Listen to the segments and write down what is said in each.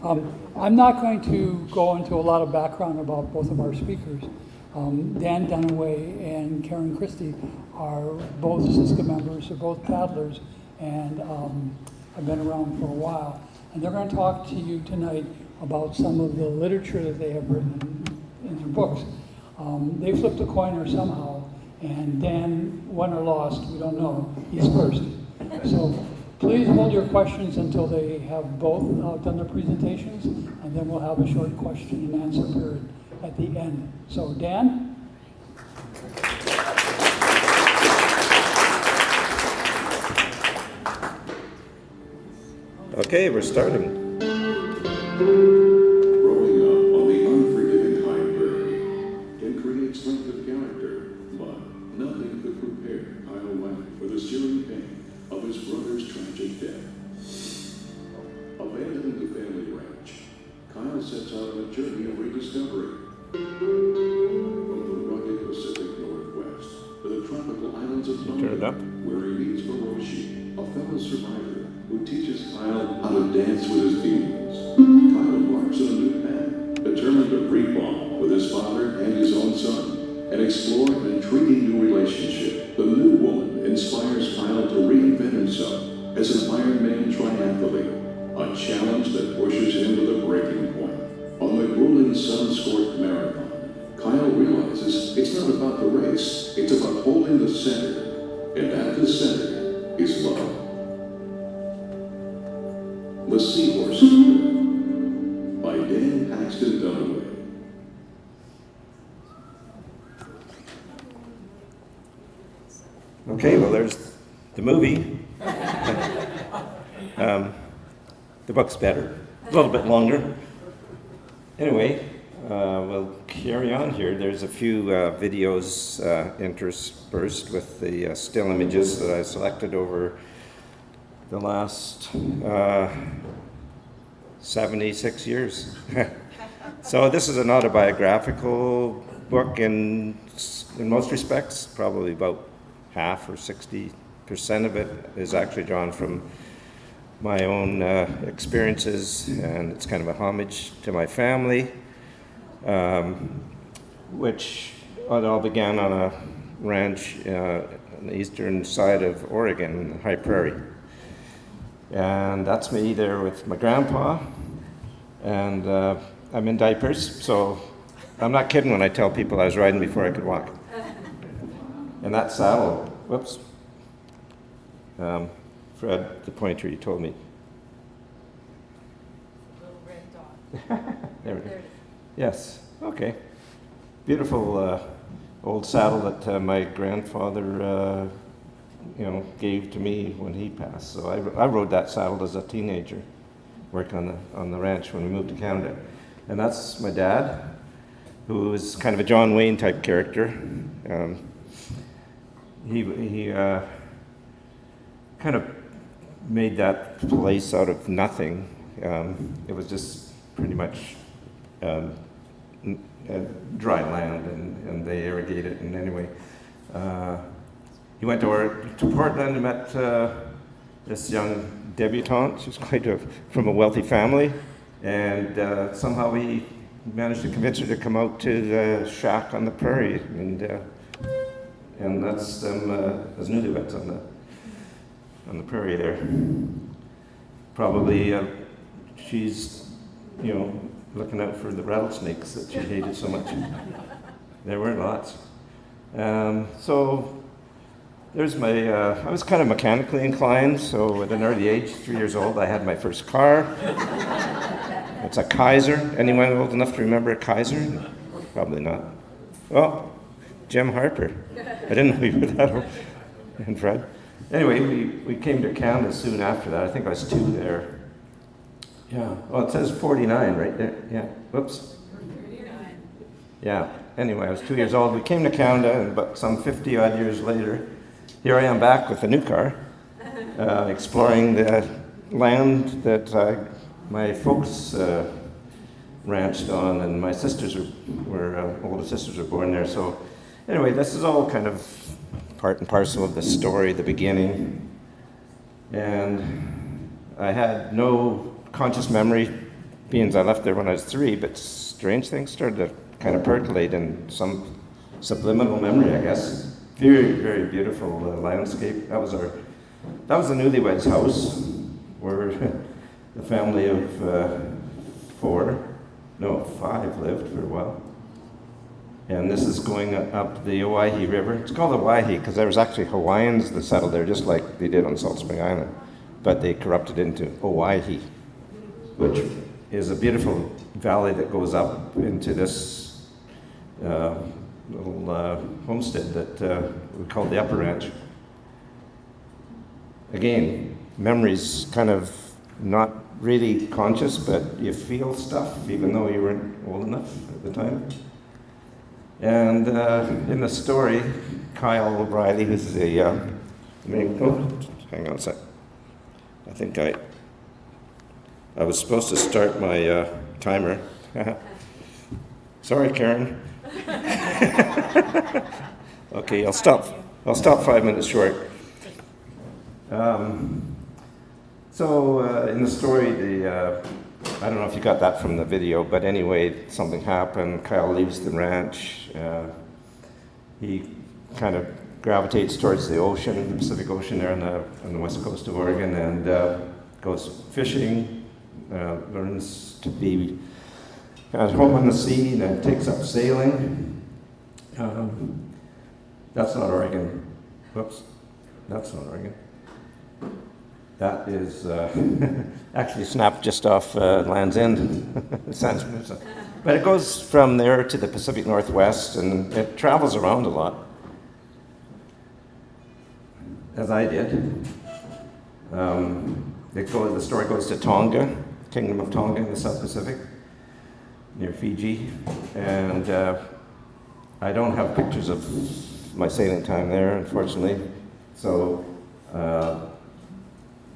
I'm not going to go into a lot of background about both of our speakers. Dan Dunaway and Karen Christie are both Siska members, they're both paddlers, and have been around for a while. And they're going to talk to you tonight about some of the literature that they have written in their books. They flipped a coin or somehow, and Dan won or lost, we don't know, he's first. So please hold your questions until they have both done their presentations, and then we'll have a short question and answer period at the end. So Dan? Okay, we're starting. Growing up on the unforgiving high prairie can create strength of character, but nothing could prepare Kyle Wang for the searing pain of his brother's tragic death. Abandoning the family ranch, Kyle sets out on a journey of rediscovery. From the rugged Pacific Northwest to the tropical islands of Dunaway, where he meets Hiroshi, a fellow survivor who teaches Kyle how to dance with his demons. Kyle embarks on a new path, determined to pre-bond with his father and his own son, and explore an intriguing new relationship. The new woman inspires Kyle to reinvent himself as an Ironman triathlete, a challenge that pushes him to the breaking point. On the grueling sun-scorched marathon, Kyle realizes it's not about the race, it's about holding the center, and at the center is love. The Seahorse by Dan Paxton Dunaway. Okay, well, there's the movie. The book's better, a little bit longer. Anyway, we'll carry on here. There's a few videos interspersed with the still images that I selected over the last 76 years. So this is an autobiographical book in most respects. Probably about half or 60% of it is actually drawn from my own experiences, and it's kind of a homage to my family, which it all began on a ranch on the eastern side of Oregon, the High Prairie. And that's me there with my grandpa, and I'm in diapers, so I'm not kidding when I tell people I was riding before I could walk. And that saddle, whoops, Fred, the pointer, you told me. Little red dot. There it is. Yes, okay. Beautiful old saddle that my grandfather gave to me when he passed. So I rode that saddle as a teenager, working on the ranch when we moved to Canada. And that's my dad, who is kind of a John Wayne type character. He kind of made that place out of nothing. It was just pretty much dry land, and they irrigate it. And anyway, he went to Portland and met this young debutante. She was from a wealthy family, and somehow he managed to convince her to come out to the shack on the prairie, and that's them as newlyweds on the prairie there. Probably she's looking out for the rattlesnakes that she hated so much. There were lots. So there's my, I was kind of mechanically inclined, so at an early age, 3 years old, I had my first car. It's a Kaiser. Anyone old enough to remember a Kaiser? Probably not. Well, Jim Harper. I didn't know you were that old. And Fred. Anyway, we came to Canada soon after that. I think I was 2 there. Yeah. Well, it says 49 right there. Yeah. Whoops. 39. Yeah. Anyway, I was 2 years old. We came to Canada, and about some 50-odd years later, here I am back with a new car, exploring the land that my folks ranched on, and my sisters older sisters were born there. So anyway, this is all kind of part and parcel of the story, the beginning. And I had no conscious memory being I left there when I was 3, but strange things started to kind of percolate in some subliminal memory, I guess. Very, very beautiful landscape. That was the newlyweds' house, where the family of 5 lived for a while. And this is going up the Owyhee River. It's called Owyhee because there was actually Hawaiians that settled there, just like they did on Salt Spring Island. But they corrupted it into Owyhee, which is a beautiful valley that goes up into this little homestead that we call the Upper Ranch. Again, memories kind of not really conscious, but you feel stuff even though you weren't old enough at the time. And in the story, Kyle O'Reilly, who's hang on a sec. I think I was supposed to start my timer. Sorry, Karen. Okay, I'll stop 5 minutes short. So in the story, I don't know if you got that from the video, but anyway, something happened. Kyle leaves the ranch. He kind of gravitates towards the ocean, the Pacific Ocean there on the west coast of Oregon, and goes fishing, learns to be at home on the sea, and then takes up sailing. That's not Oregon. Whoops, that's not Oregon. That is actually snapped just off Land's End. But it goes from there to the Pacific Northwest, and it travels around a lot, as I did. The story goes to Tonga, Kingdom of Tonga in the South Pacific, near Fiji, and I don't have pictures of my sailing time there, unfortunately. So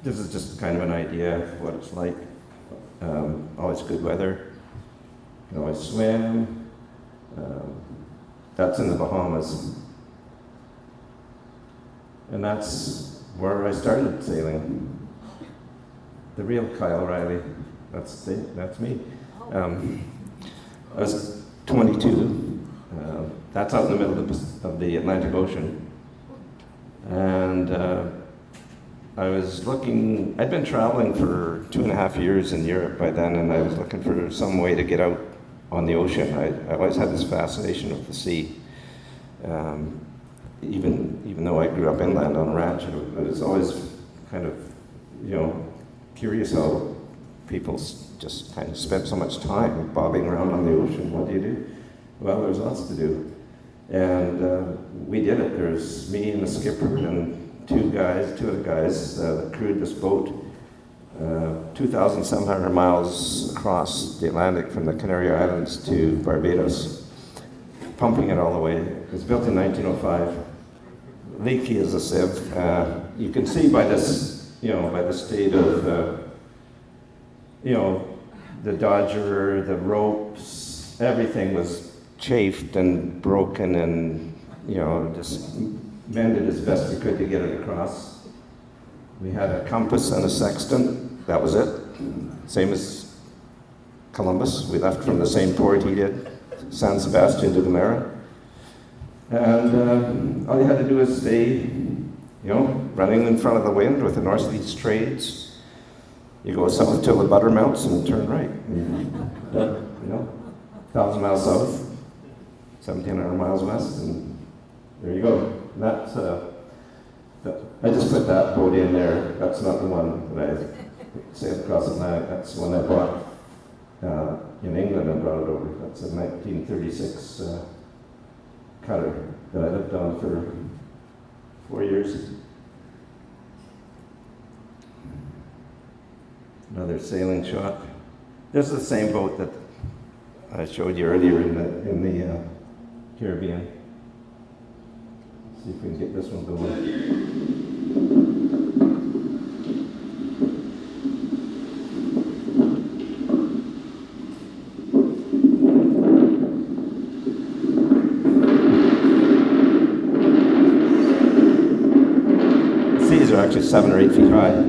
this is just kind of an idea of what it's like. Always good weather. You can always swim. That's in the Bahamas. And that's where I started sailing. The real Kyle O'Reilly. That's me. I was 22. That's out in the middle of the Atlantic Ocean. And I was looking, I'd been traveling for 2.5 years in Europe by then, and I was looking for some way to get out on the ocean. I always had this fascination with the sea. Even though I grew up inland on a ranch, I was always kind of, curious how people just kind of spent so much time bobbing around on the ocean. What do you do? Well, there's lots to do. And we did it. There's me and the skipper and two of the guys that crewed this boat 2,700 miles across the Atlantic from the Canary Islands to Barbados, pumping it all the way. It was built in 1905. Leaky as a sieve. You can see by this, by the state of, the dodger, the ropes, everything was chafed and broken and, just mended as best we could to get it across. We had a compass and a sextant. That was it. Same as Columbus. We left from the same port he did, San Sebastian de la Mara. And all you had to do was stay, running in front of the wind with the northeast trades. You go south till the butter melts and turn right. 1,000 miles south, 1,700 miles west, and there you go. And that's, I just put that boat in there. That's not the one that I sailed across the Atlantic. That's the one I bought in England and brought it over. That's a 1936 cutter that I lived on for 4 years. Another sailing shot. This is the same boat that I showed you earlier in the Caribbean. See if we can get this one going. Seas are actually 7 or 8 feet high.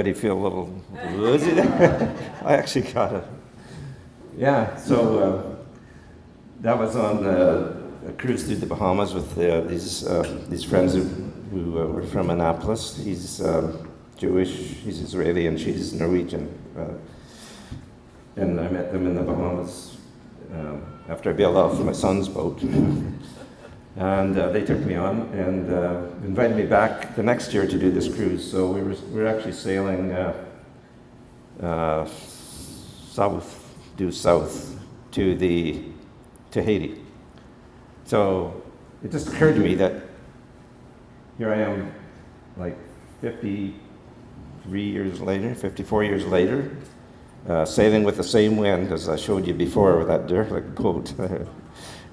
anybody feel a little woozy there? I actually got it. Yeah, so that was on a cruise through the Bahamas with these friends who were from Annapolis. He's Jewish, he's Israeli, and she's Norwegian. And I met them in the Bahamas after I bailed off my son's boat. And they took me on and invited me back the next year to do this cruise. So we were actually sailing due south to Haiti. So it just occurred to me that here I am, like 54 years later, sailing with the same wind as I showed you before with that derelict boat.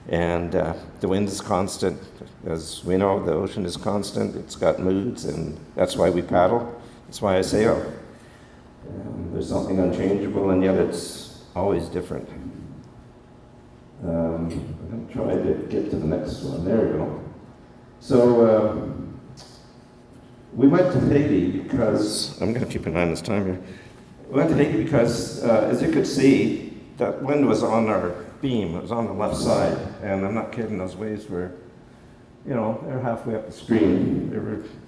And the wind is constant. As we know, the ocean is constant. It's got moods, and that's why we paddle. That's why I sail. There's something unchangeable, and yet it's always different. I'm going to try to get to the next one. There we go. So we went to Haiti because, I'm going to keep an eye on this time here. We went to Haiti because, as you could see, that wind was on our beam. It was on the left side, and I'm not kidding, those waves were, they're halfway up the screen.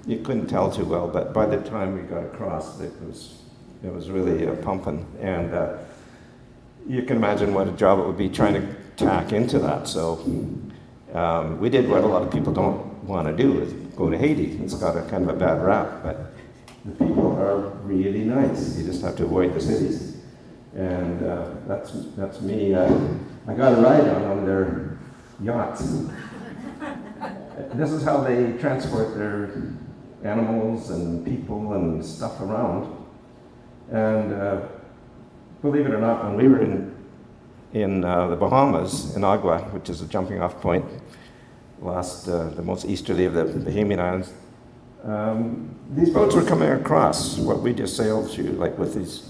You couldn't tell too well, but by the time we got across, it was really pumping. And you can imagine what a job it would be trying to tack into that. So we did what a lot of people don't want to do, is go to Haiti. It's got a kind of a bad rap, but the people are really nice. You just have to avoid the cities. And that's me. I got a ride on their yachts. This is how they transport their animals and people and stuff around. And believe it or not, when we were in the Bahamas, in Agua, which is a jumping off point, the most easterly of the Bahamian Islands, these boats were coming across what we just sailed through, like with these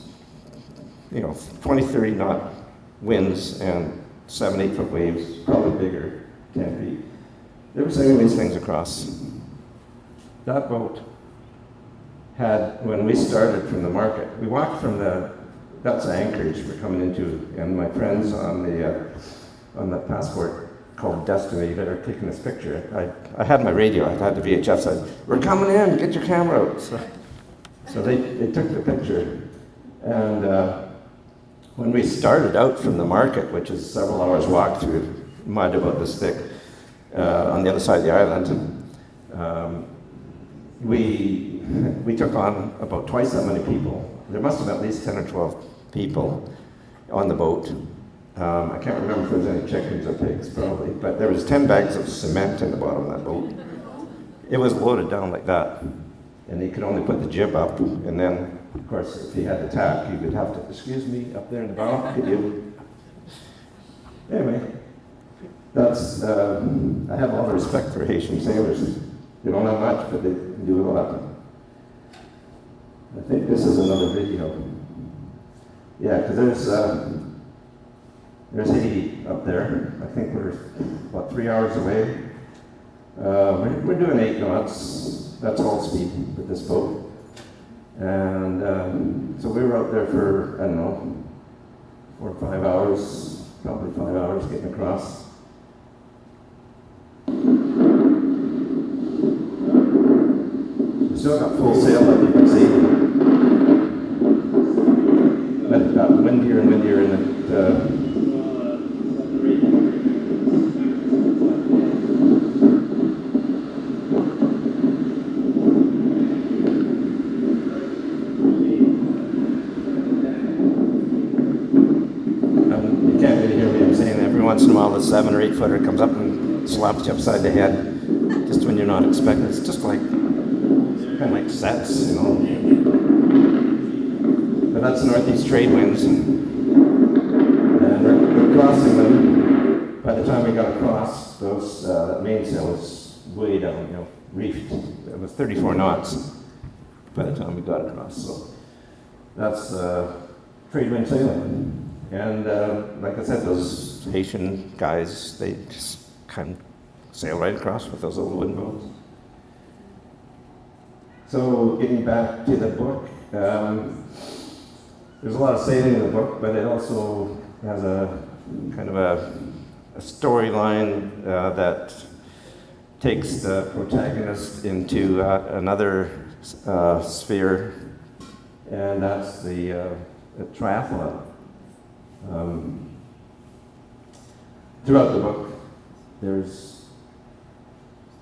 20, 30 knot winds and 7, 8 foot waves, probably bigger, 10 feet. They were sailing these things across. That boat had, when we started from the market, we walked from that's Anchorage we're coming into, and my friends on the passport called Destiny that are taking this picture. I had my radio, I had the VHF, said, "We're coming in, get your camera out." So they took the picture. And when we started out from the market, which is several hours walk through mud about this thick, on the other side of the island, we took on about twice that many people. There must have been at least 10 or 12 people on the boat. I can't remember if there was any chickens or pigs, probably, but there was 10 bags of cement in the bottom of that boat. It was loaded down like that, and he could only put the jib up, and then, of course, if he had the tack, he would have to, "Excuse me, up there in the bow, could you?" Anyway, that's, I have a lot of respect for Haitian sailors. They don't have much, but they do a lot. I think this is another video. Yeah, because there's Haiti up there. I think we're about 3 hours away. We're doing 8 knots. That's all speed with this boat. And so we were out there for, I don't know, 4 or 5 hours, probably 5 hours getting across. We still got full sail, like you can see. But it got windier and windier, and you can't really hear me. I'm saying every once in a while, the 7 or 8 footer comes up and slaps you upside the head, just when you're not expecting. It's just like kind of like sets, But that's northeast trade winds, and we're crossing them. By the time we got across, that mainsail was way down, reefed. It was 34 knots by the time we got across. So that's trade wind sailing. And like I said, those Haitian guys, they just kind of sail right across with those little wooden boats. So getting back to the book, There's a lot of sailing in the book, but it also has a kind of a storyline that takes the protagonist into another sphere, and that's the triathlon. Throughout the book, there's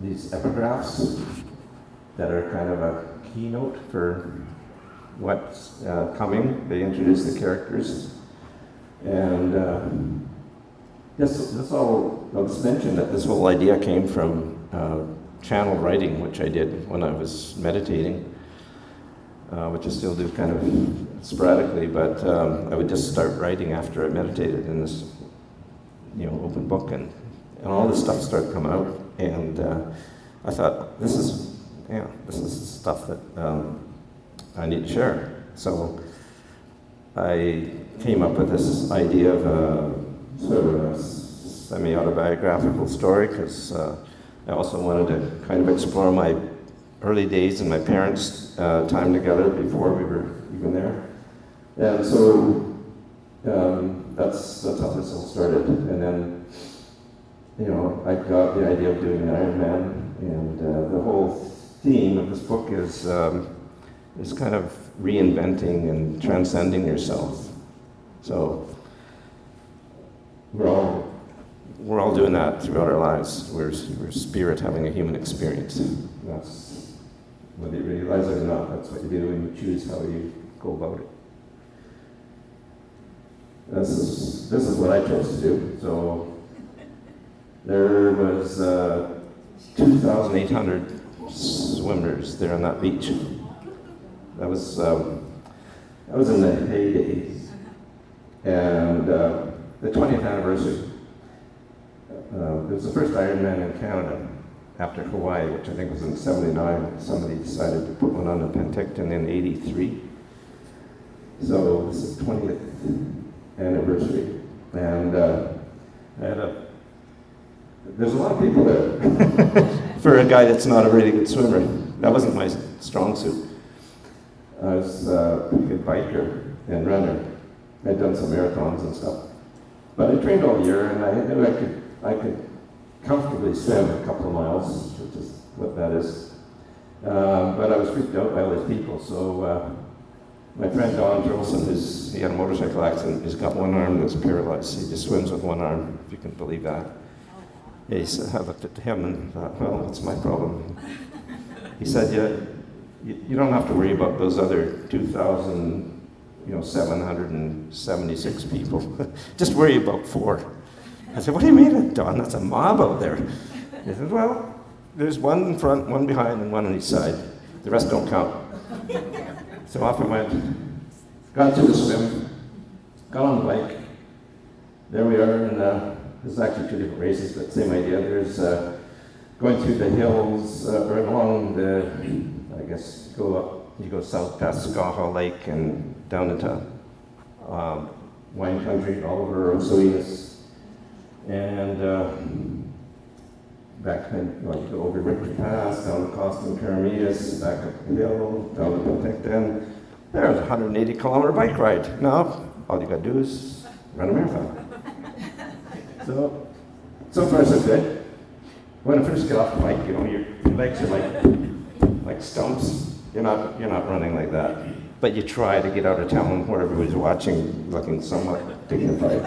these epigraphs that are kind of a keynote for what's coming. They introduce the characters, and this all, I'll just mention that this whole idea came from channel writing, which I did when I was meditating, which I still do kind of sporadically, but I would just start writing after I meditated in this, open book, and all this stuff started coming out, and I thought, this is stuff that I need to share. So I came up with this idea of sort of a semi-autobiographical story, because I also wanted to kind of explore my early days and my parents' time together before we were even there. And so that's how this all started. And then, I got the idea of doing an Ironman, and the whole theme of this book is kind of reinventing and transcending yourself. So we're all doing that throughout our lives. We're spirit having a human experience. That's, whether you realize it or not, that's what you do, and you choose how you go about it. This is what I chose to do. So there was 2,800 swimmers there on that beach. That was in the heydays, and the 20th anniversary. It was the first Ironman in Canada after Hawaii, which I think was in '79. Somebody decided to put one on in Penticton in '83. So this is the 20th anniversary, and there's a lot of people there for a guy that's not a really good swimmer. That wasn't my strong suit. I was a pretty good biker and runner. I'd done some marathons and stuff. But I trained all year, and I knew I could comfortably swim a couple of miles, which is what that is. But I was freaked out by all these people, so my friend Don Jolson, he had a motorcycle accident. He's got one arm that's paralyzed. He just swims with one arm, if you can believe that. Yeah, I looked at him and thought, well, what's my problem? He said, you don't have to worry about those other 2,776 people. Just worry about 4. I said, what do you mean, Don? That's a mob out there. He said, well, there's one in front, one behind, and one on each side. The rest don't count. So off I went, got to the swim, got on the bike. There we are, and there's actually 2 different races, but same idea. There's going through the hills, or along the, I guess, you go south past Skaha Lake and down into wine country, all over Osoyoos. And back then, you go over Richter Pass, down to Costin Karameas, back up the hill, down to Penticton. There's a 180-kilometer bike ride. Now, all you gotta do is run a marathon. So far so good. When I first get off the bike, your legs are like stumps. You're not running like that. But you try to get out of town where everybody's watching, looking somewhat dignified.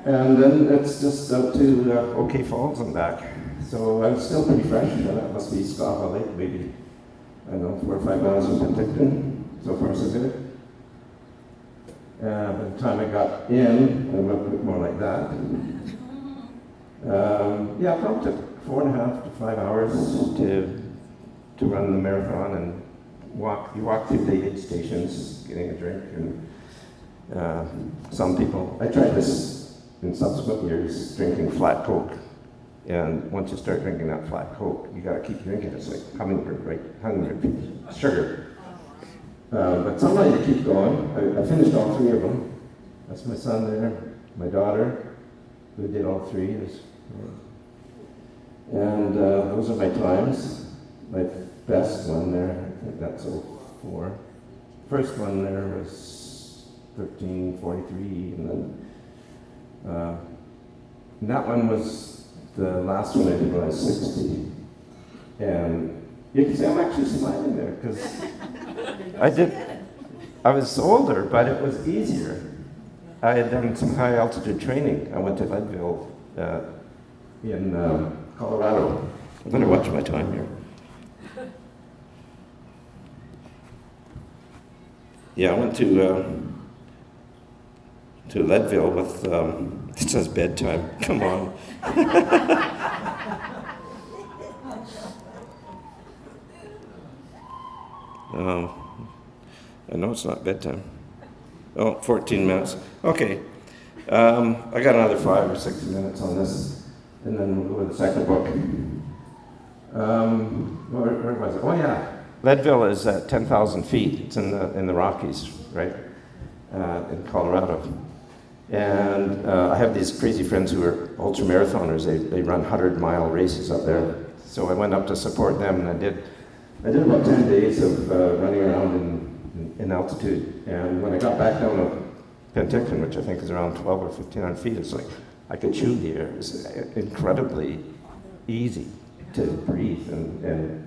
And then it's just up to OK Falls and back. So I'm still pretty fresh. That must be Skaha Lake, maybe, I don't know, 4 or 5 miles from Penticton. So far so good. By the time I got in, I went a bit more like that. Probably took 4.5 to 5 hours to run the marathon and walk. You walk through the aid stations, getting a drink, and some people. I tried this in subsequent years, drinking flat Coke. And once you start drinking that flat Coke, you gotta keep drinking. It's like hummingbird, right? Hummingbird, sugar. But somehow you keep going. I finished all 3 of them. That's my son there, my daughter, who did all 3. And those are my times. My best one there, I think that's 4. First one there was 1343, and then that one was the last one I did when I was 60. And you can see I'm actually smiling there because I was older, but it was easier. I had done some high altitude training. I went to Leadville in Colorado. I better watch my time here. Yeah, I went to Leadville with, it says bedtime, come on. I know it's not bedtime. Oh, 14 minutes. Okay. I got another 5 or 6 minutes on this, and then we'll go to the second book. Where was it? Oh, yeah. Leadville is at 10,000 feet. It's in the Rockies, right, in Colorado. And I have these crazy friends who are ultramarathoners. They run 100-mile races up there. So I went up to support them, and I did about 10 days of running around in altitude. And when I got back down to Penticton, which I think is around 12 or 1,500 feet, it's like I could chew the air. It was incredibly easy to breathe and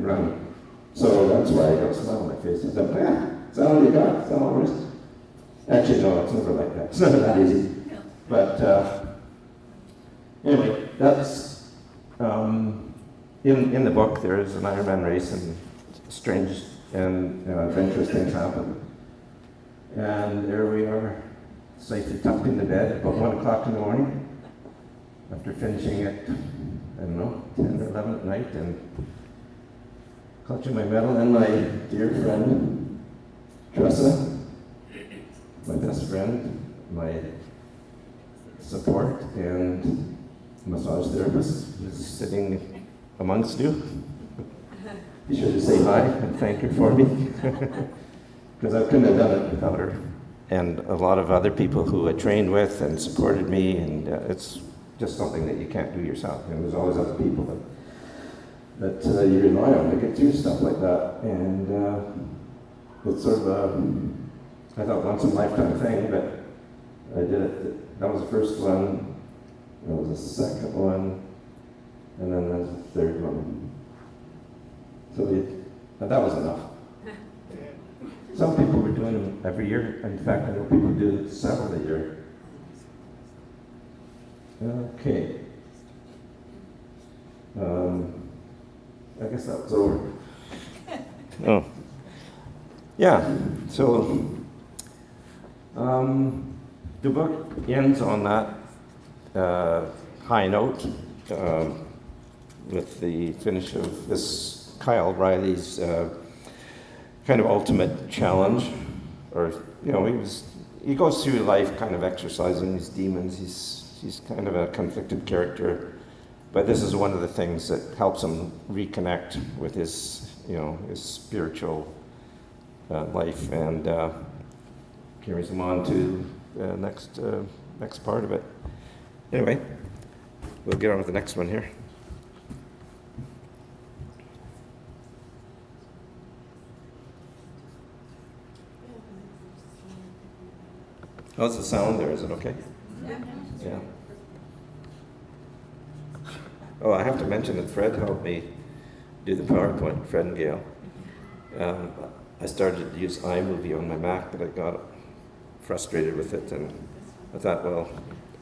run. So that's why I got a smile on my face. I thought, is that all you got? Is that all there is? Actually, no, it's never like that. It's never that easy. But anyway, that's in the book. There is an Ironman race, and strange and adventurous things happen. And there we are, safely tucked into bed about 1 o'clock in the morning, after finishing it, I don't know, 10 or 11 at night, and clutching my medal and my dear friend, Tressa, my best friend, my support, and massage therapist is sitting amongst you. Be sure to say hi and thank her for me, because I couldn't have done it without her. And a lot of other people who I trained with and supported me, and it's just something that you can't do yourself. And there's always other people that you rely on to get through stuff like that. And it's sort of I thought once in a lifetime thing, but I did it. That was the first one, that was the second one, and then there's the third one. So that was enough. Some people were doing them every year. In fact, I know people do several a year. Okay. I guess that was over. Oh. Yeah, so the book ends on that high note with the finish of this Kyle Riley's kind of ultimate challenge, or he goes through life kind of exercising these demons. He's kind of a conflicted character, but this is one of the things that helps him reconnect with his his spiritual life, and carries him on to the next part of it. Anyway, we'll get on with the next one here. How's the sound there? Is it okay? Yeah. Oh, I have to mention that Fred helped me do the PowerPoint, Fred and Gail. I started to use iMovie on my Mac, but I got frustrated with it, and I thought, well,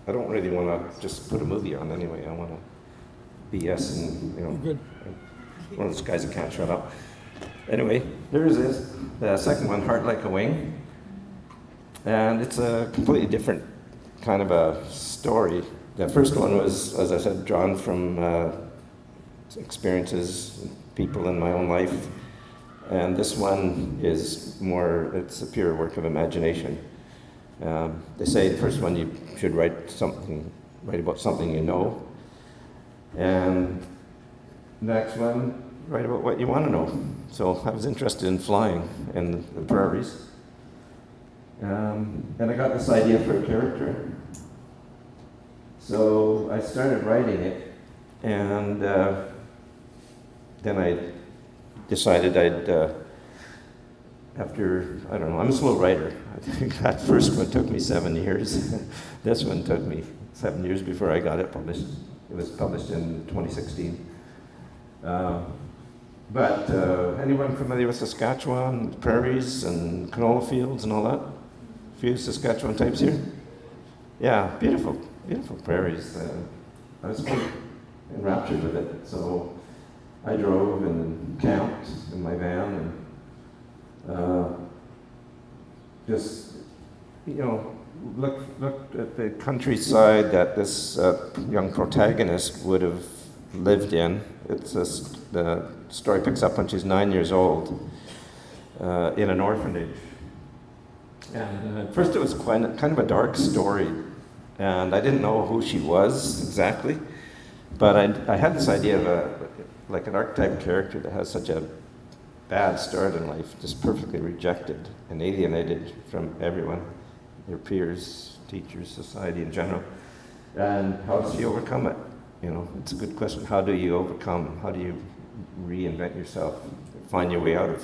I don't really want to just put a movie on anyway. I want to BS and, Good. one of those guys that can't shut up. Anyway, there's this. The second one, Heart Like a Wing. And it's a completely different kind of a story. The first one was, as I said, drawn from experiences, people in my own life. And this one is more, it's a pure work of imagination. They say the first one you should write about something you know. And the next one, write about what you want to know. So I was interested in flying in the prairies. And I got this idea for a character. So I started writing it, and then I decided I'd after, I don't know, I'm a slow writer. I think that first one took me 7 years. This one took me 7 years before I got it published. It was published in 2016. But anyone familiar with Saskatchewan, prairies and canola fields and all that? A few Saskatchewan types here? Yeah, beautiful, beautiful prairies. I was quite enraptured with it. So I drove and camped in my van and just, looked at the countryside that this young protagonist would have lived in. The story picks up when she's 9 years old in an orphanage. And at first it was kind of a dark story, and I didn't know who she was exactly, but I had this idea of an archetype character that has such a bad start in life, just perfectly rejected and alienated from everyone, their peers, teachers, society in general. And how does she overcome it? It's a good question. How do you overcome? How do you reinvent yourself? Find your way out of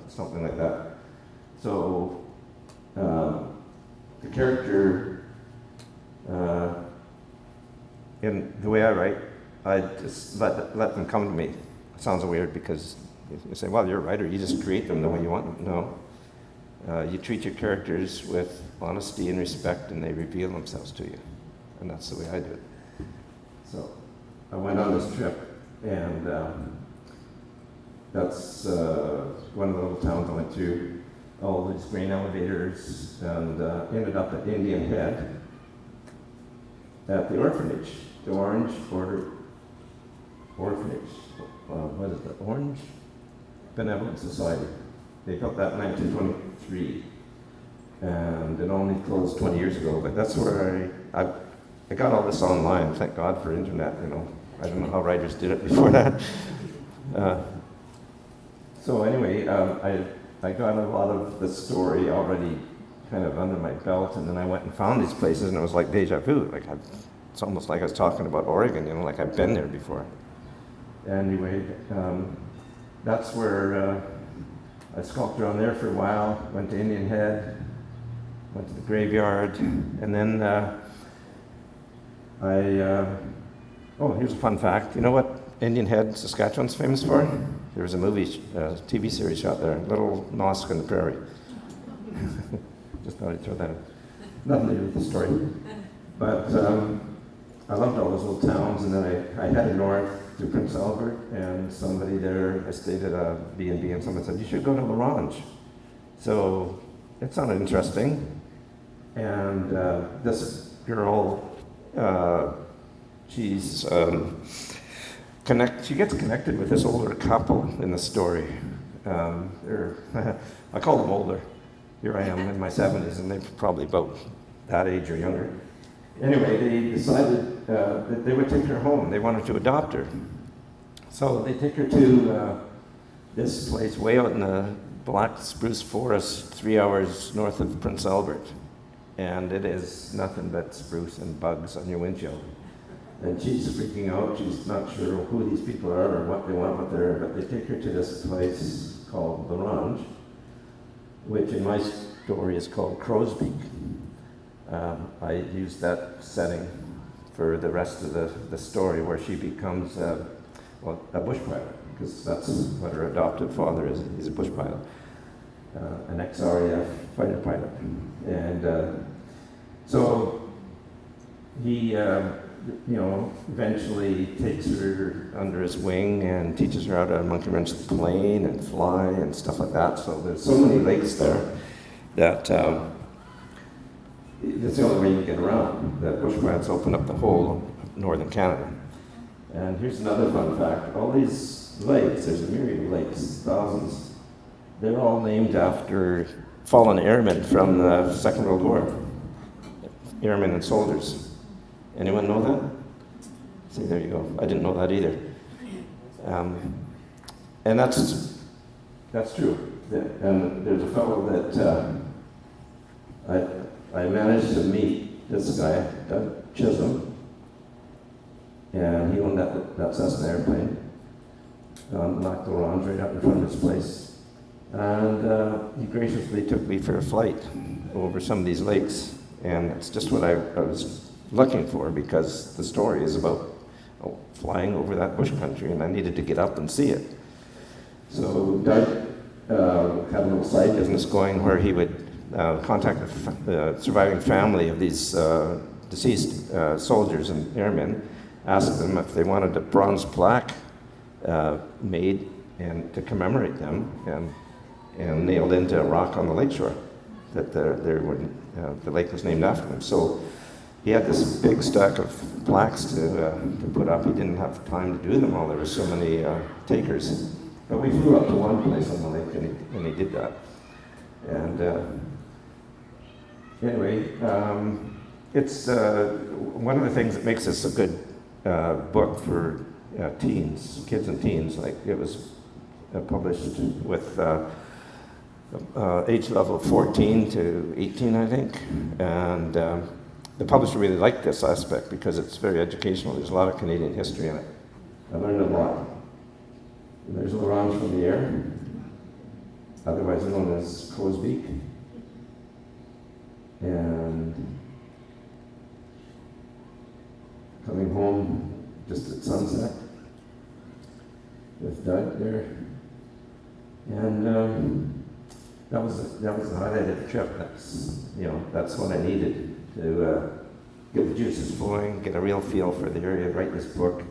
something like that. So the character, in the way I write, I just let them come to me. It sounds weird because you say, well, you're a writer, you just create them the way you want them. No. You treat your characters with honesty and respect, and they reveal themselves to you. And that's the way I do it. So I went on this trip, and that's one of the little towns I went to, all these grain elevators, and ended up at Indian Head at the orphanage, the Orange Order Orphanage. What is it? Orange Benevolent Society. They built that in 1923, and it only closed 20 years ago. But that's where I got all this online. Thank God for internet. I don't know how writers did it before that. So anyway, I got a lot of the story already kind of under my belt, and then I went and found these places, and it was like deja vu. It's almost like I was talking about Oregon, like I've been there before. Anyway, that's where I skulked around there for a while, went to Indian Head, went to the graveyard, and then here's a fun fact. You know what Indian Head, Saskatchewan's famous for? There was a TV series shot there, Little Nosk on the Prairie. Just thought I'd throw that in. Nothing to do with the story. But I loved all those little towns, and then I headed north to Prince Albert, and somebody there, I stayed at a B&B, and someone said, you should go to L'Orange. So it sounded interesting. And this girl, she gets connected with this older couple in the story. I call them older. Here I am in my 70s, and they're probably about that age or younger. Anyway, they decided that they would take her home. They wanted to adopt her. So they take her to this place way out in the black spruce forest, 3 hours north of Prince Albert. And it is nothing but spruce and bugs on your windshield. And she's freaking out. She's not sure who these people are or what they want with her, but they take her to this place called L'Orange, which in my story is called Crow's Beak. I used that setting for the rest of the story, where she becomes a bush pilot, because that's what her adoptive father is. He's a bush pilot, an ex-RAF fighter pilot. And so he eventually takes her under his wing and teaches her how to monkey wrench the plane and fly and stuff like that. So there's so many lakes there that it's the only way you get around. The bush pilots open up the whole of northern Canada. And here's another fun fact. All these lakes, there's a myriad of lakes, thousands, they're all named after fallen airmen from the Second World War. Airmen and soldiers. Anyone know that? See, there you go. I didn't know that either. And that's true. And there's a fellow that I managed to meet, this guy, Doug Chisholm, and he owned that Cessna airplane, knocked the L'Orange right up in front of his place. And he graciously took me for a flight over some of these lakes. And it's just what I was looking for, because the story is about flying over that bush country, and I needed to get up and see it. So Doug had a little side business going where he would contact the surviving family of these deceased soldiers and airmen, ask them if they wanted a bronze plaque made and to commemorate them, and nailed into a rock on the lakeshore that the lake was named after them. So he had this big stack of plaques to put up. He didn't have time to do them all. There were so many takers. But we flew up to one place on the lake, and he did that. And anyway, it's one of the things that makes this a good book for teens, kids and teens. Like, it was published with age level 14 to 18, I think. And the publisher really liked this aspect because it's very educational. There's a lot of Canadian history in it. I learned a lot. There's L'Orange from the Air, otherwise known as Crow's Beak. And coming home just at sunset with Doug there. And that was the highlight of the trip. That's what I needed to get the juices flowing, get a real feel for the area, write this book.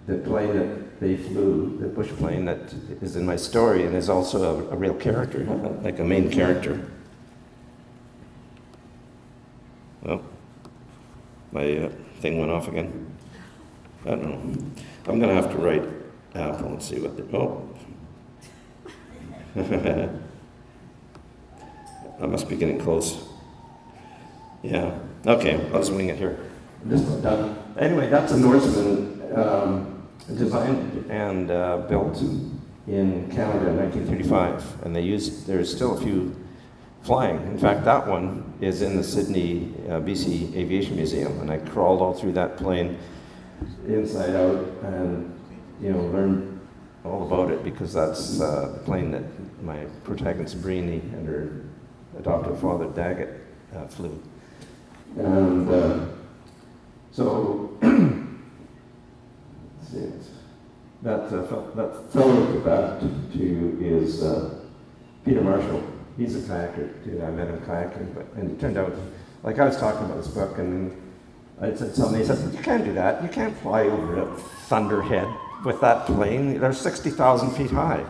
The plane that they flew, the bush plane that is in my story and is also a real character, like a main character. Well, my thing went off again. I don't know. I'm going to have to write Apple and see what they're... Oh. I must be getting close. Yeah. Okay, I'll just wing it here. This one done. Anyway, that's a Norseman designed and built in Canada in 1935, and there's still a few flying. In fact, that one is in the Sydney, BC Aviation Museum, and I crawled all through that plane inside out and learned all about it, because that's the plane that my protagonist Brini and her adoptive father Daggett flew. And so that fellow at the back to is Peter Marshall. He's a kayaker too. I met him kayaking, and it turned out, like, I was talking about this book, and I said something. He said, "You can't do that. You can't fly over a thunderhead with that plane. They're 60,000 feet high."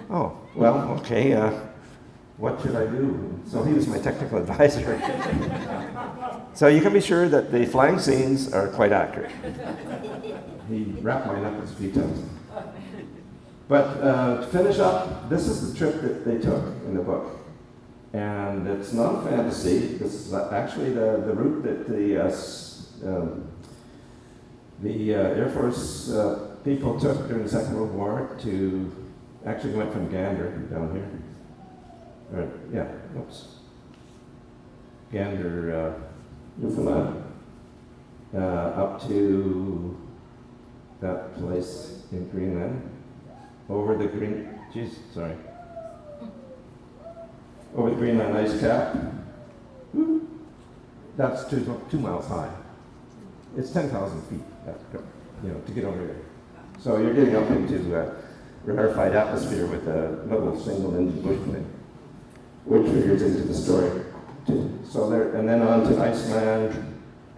Oh, well, okay. What should I do? So he was my technical advisor. So you can be sure that the flying scenes are quite accurate. He wrapped my knuckles a few times. But to finish up, this is the trip that they took in the book. And it's not a fantasy. This is actually the route that the Air Force people took during the Second World War to, actually went from Gander down here. Gander, Newfoundland, up to that place in Greenland, over the over the Greenland ice cap. That's 2 miles high. It's 10,000 feet, to get over there. So you're getting up into rarefied atmosphere with a little single-engine bush plane, which figures into the story too. So and then on to Iceland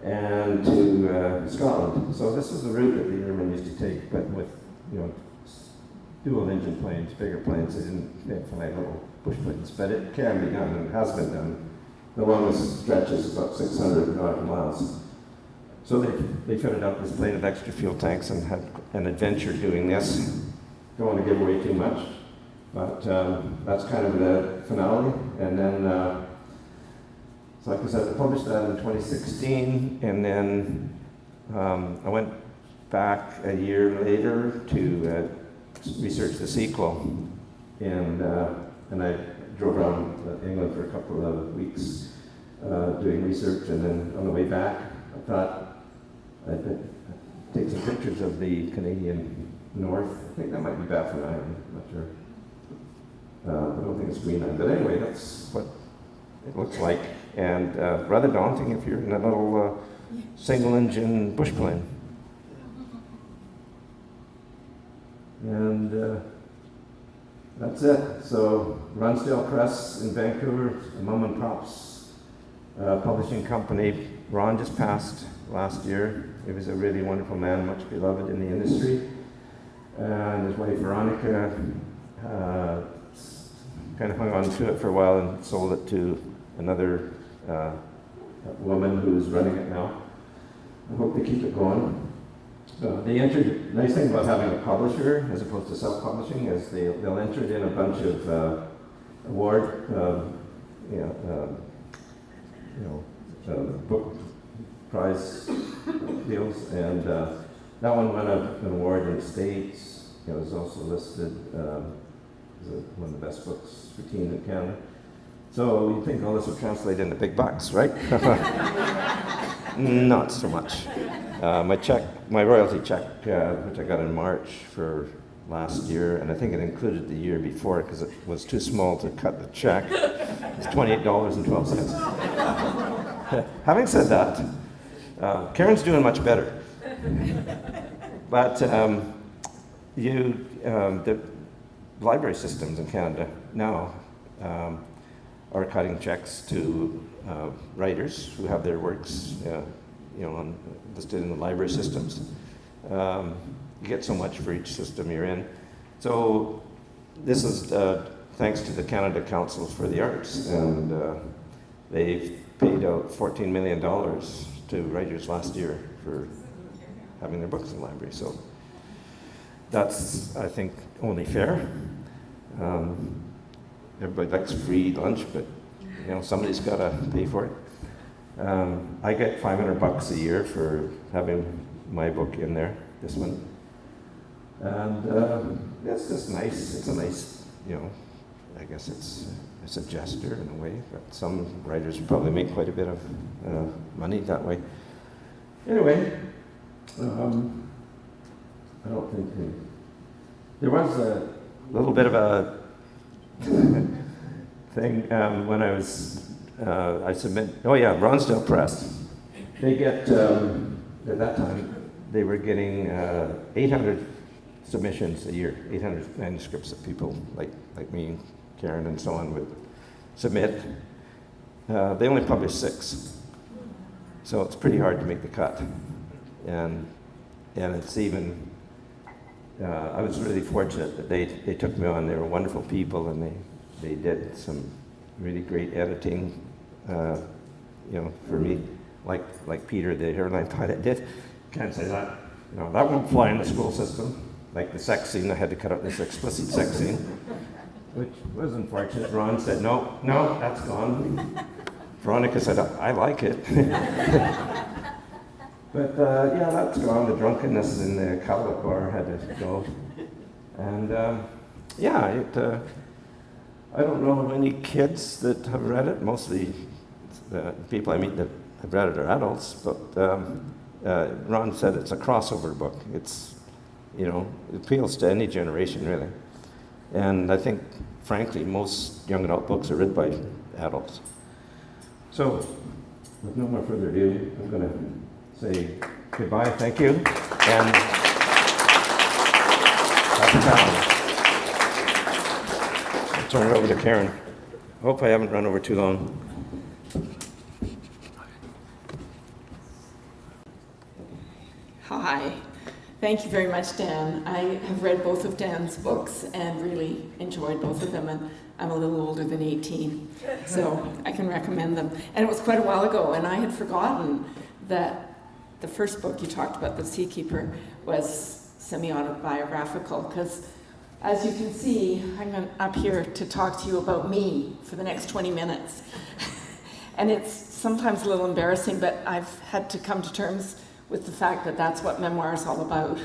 and to Scotland. So this is the route that the airmen used to take, but with dual-engine planes, bigger planes. They didn't fly little bush planes, but it can be done and has been done. The longest stretch is about 600 nautical miles. So they fitted out this plane with extra fuel tanks and had an adventure doing this. Don't want to give away too much, but that's kind of the finale. And then, so like I said, I published that in 2016, and then I went back a year later to research the sequel, and I drove around England for a couple of weeks doing research, and then on the way back, I thought I'd take some pictures of the Canadian north. I think that might be Baffin Island, I'm not sure. I don't think it's Greenland, but anyway, that's what it looks like. And rather daunting if you're in a little single-engine bush plane. And that's it. So Ronsdale Press in Vancouver, a mom and pop's publishing company. Ron just passed last year. He was a really wonderful man, much beloved in the industry. And his wife Veronica kind of hung on to it for a while and sold it to another woman who's running it now. I hope they keep it going. The nice thing about having a publisher as opposed to self-publishing is they'll enter in a bunch of award, book prize deals, and that one won an award in the States. It was also listed as one of the best books for teens in Canada. So you think all this would translate into big bucks, right? Not so much. My royalty check, which I got in March for last year, and I think it included the year before because it was too small to cut the check. It's $28.12. Having said that, Karen's doing much better. But the library systems in Canada now are cutting checks to writers who have their works listed in the library systems. You get so much for each system you're in. So this is thanks to the Canada Council for the Arts, and they've paid out $14 million to writers last year for having their books in the library. So that's, I think, only fair. Everybody likes free lunch, but somebody's got to pay for it. I get $500 a year for having my book in there, this one. And it's just nice. It's a nice, I guess it's a gesture in a way, but some writers probably make quite a bit of money that way. Anyway, I don't think there was a little bit of a thing when I submit. Oh yeah, Ronsdale Press. They get at that time they were getting 800 submissions a year, 800 manuscripts that people like me, Karen, and so on would submit. They only published 6, so it's pretty hard to make the cut. And it's even. I was really fortunate that they took me on. They were wonderful people, and they did some really great editing, for me, like Peter, the airline pilot, did. Can't say that. That won't fly in the school system. Like the sex scene, I had to cut out this explicit sex scene, which was unfortunate. Ron said, no, that's gone. Veronica said, I like it. But that's gone. The drunkenness in the Cowlick bar had to go. And I don't know of any kids that have read it. Mostly the people I meet that have read it are adults. But Ron said it's a crossover book. It's, it appeals to any generation, really. And I think, frankly, most young adult books are read by adults. So, with no more further ado, I'm going to say goodbye, thank you, and happy time. I'll turn it over to Karen. I hope I haven't run over too long. Hi. Thank you very much, Dan. I have read both of Dan's books and really enjoyed both of them, and I'm a little older than 18, so I can recommend them. And it was quite a while ago, and I had forgotten that the first book you talked about, The Seakeeper, was semi-autobiographical, because as you can see, I'm up here to talk to you about me for the next 20 minutes. And it's sometimes a little embarrassing, but I've had to come to terms with the fact that that's what Memoir is all about.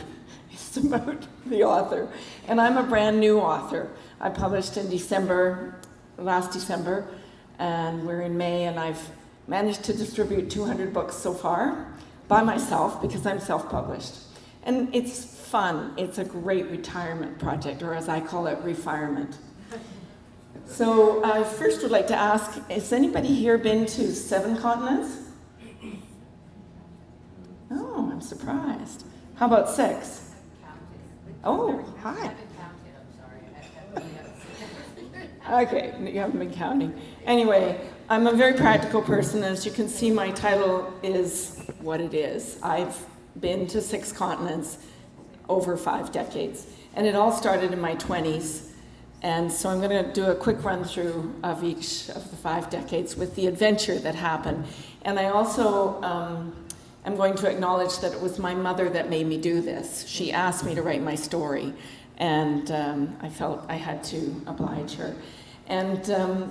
It's about the author. And I'm a brand new author. I published in last December, and we're in May, and I've managed to distribute 200 books so far by myself because I'm self-published. And it's fun. It's a great retirement project, or as I call it, refirement. So I first would like to ask, has anybody here been to 7 continents? Oh, I'm surprised. How about 6? Oh, hi. Okay, you haven't been counting. Anyway, I'm a very practical person. As you can see, my title is what it is. I've been to 6 continents over 5 decades. And it all started in my 20s. And so I'm going to do a quick run through of each of the 5 decades with the adventure that happened. And I also am going to acknowledge that it was my mother that made me do this. She asked me to write my story, and I felt I had to oblige her. And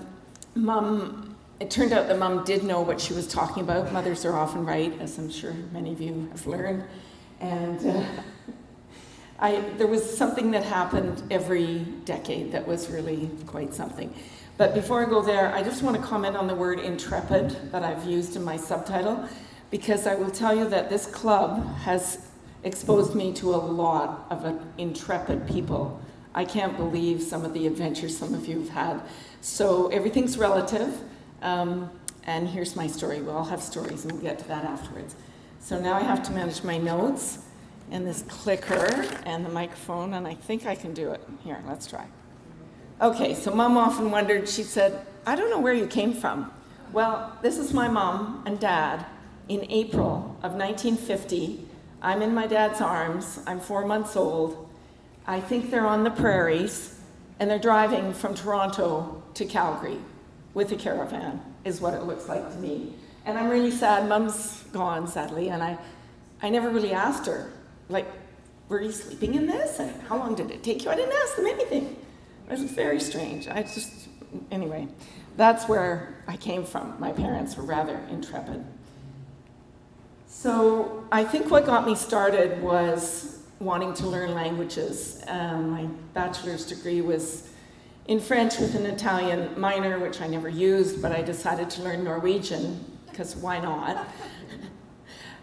Mom, it turned out that Mom did know what she was talking about. Mothers are often right, as I'm sure many of you have learned. And there was something that happened every decade that was really quite something. But before I go there, I just want to comment on the word intrepid that I've used in my subtitle, because I will tell you that this club has exposed me to a lot of intrepid people. I can't believe some of the adventures some of you have had. So everything's relative, and here's my story. We'll all have stories, and we'll get to that afterwards. So now I have to manage my notes, and this clicker, and the microphone, and I think I can do it. Here, let's try. Okay, so Mom often wondered, she said, I don't know where you came from. Well, this is my mom and dad in April of 1950. I'm in my dad's arms. I'm 4 months old. I think they're on the prairies, and they're driving from Toronto to Calgary with a caravan, is what it looks like to me. And I'm really sad. Mom's gone, sadly, and I never really asked her, like, were you sleeping in this? And how long did it take you? I didn't ask them anything. It was very strange. Anyway, that's where I came from. My parents were rather intrepid. So I think what got me started was wanting to learn languages. My bachelor's degree was in French with an Italian minor, which I never used, but I decided to learn Norwegian, because why not?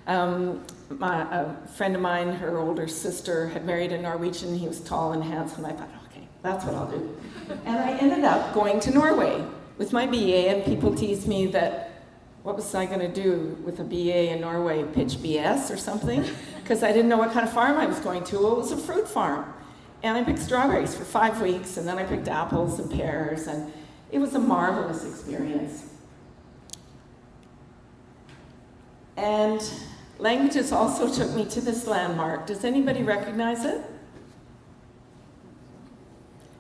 A friend of mine, her older sister, had married a Norwegian. He was tall and handsome. I thought, okay, that's what I'll do. And I ended up going to Norway with my BA, and people teased me that, what was I going to do with a BA in Norway, pitch BS or something? Because I didn't know what kind of farm I was going to. Well, it was a fruit farm. And I picked strawberries for 5 weeks, and then I picked apples and pears, and it was a marvelous experience. And languages also took me to this landmark. Does anybody recognize it?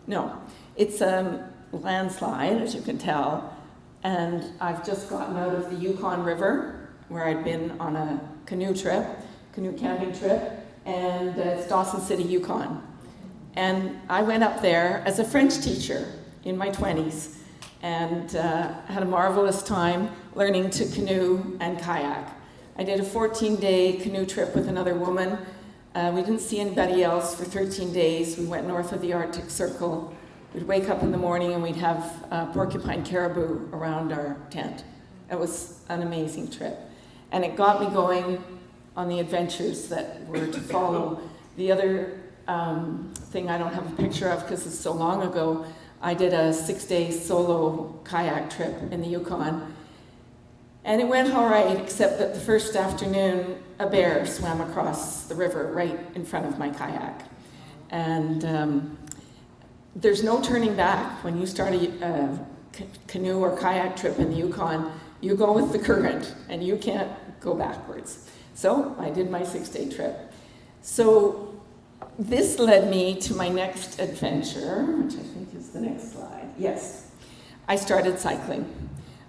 No. It's a landslide, as you can tell. And I've just gotten out of the Yukon River, where I'd been on a canoe camping trip, and it's Dawson City, Yukon. And I went up there as a French teacher in my 20s, and had a marvelous time learning to canoe and kayak. I did a 14-day canoe trip with another woman. We didn't see anybody else for 13 days. We went north of the Arctic Circle. We'd wake up in the morning and we'd have porcupine caribou around our tent. It was an amazing trip. And it got me going on the adventures that were to follow. The other thing I don't have a picture of because it's so long ago, I did a 6-day solo kayak trip in the Yukon. And it went all right, except that the first afternoon, a bear swam across the river right in front of my kayak. And there's no turning back. When you start a canoe or kayak trip in the Yukon, you go with the current, and you can't go backwards. So I did my 6-day trip. So this led me to my next adventure, which I think is the next slide. Yes, I started cycling.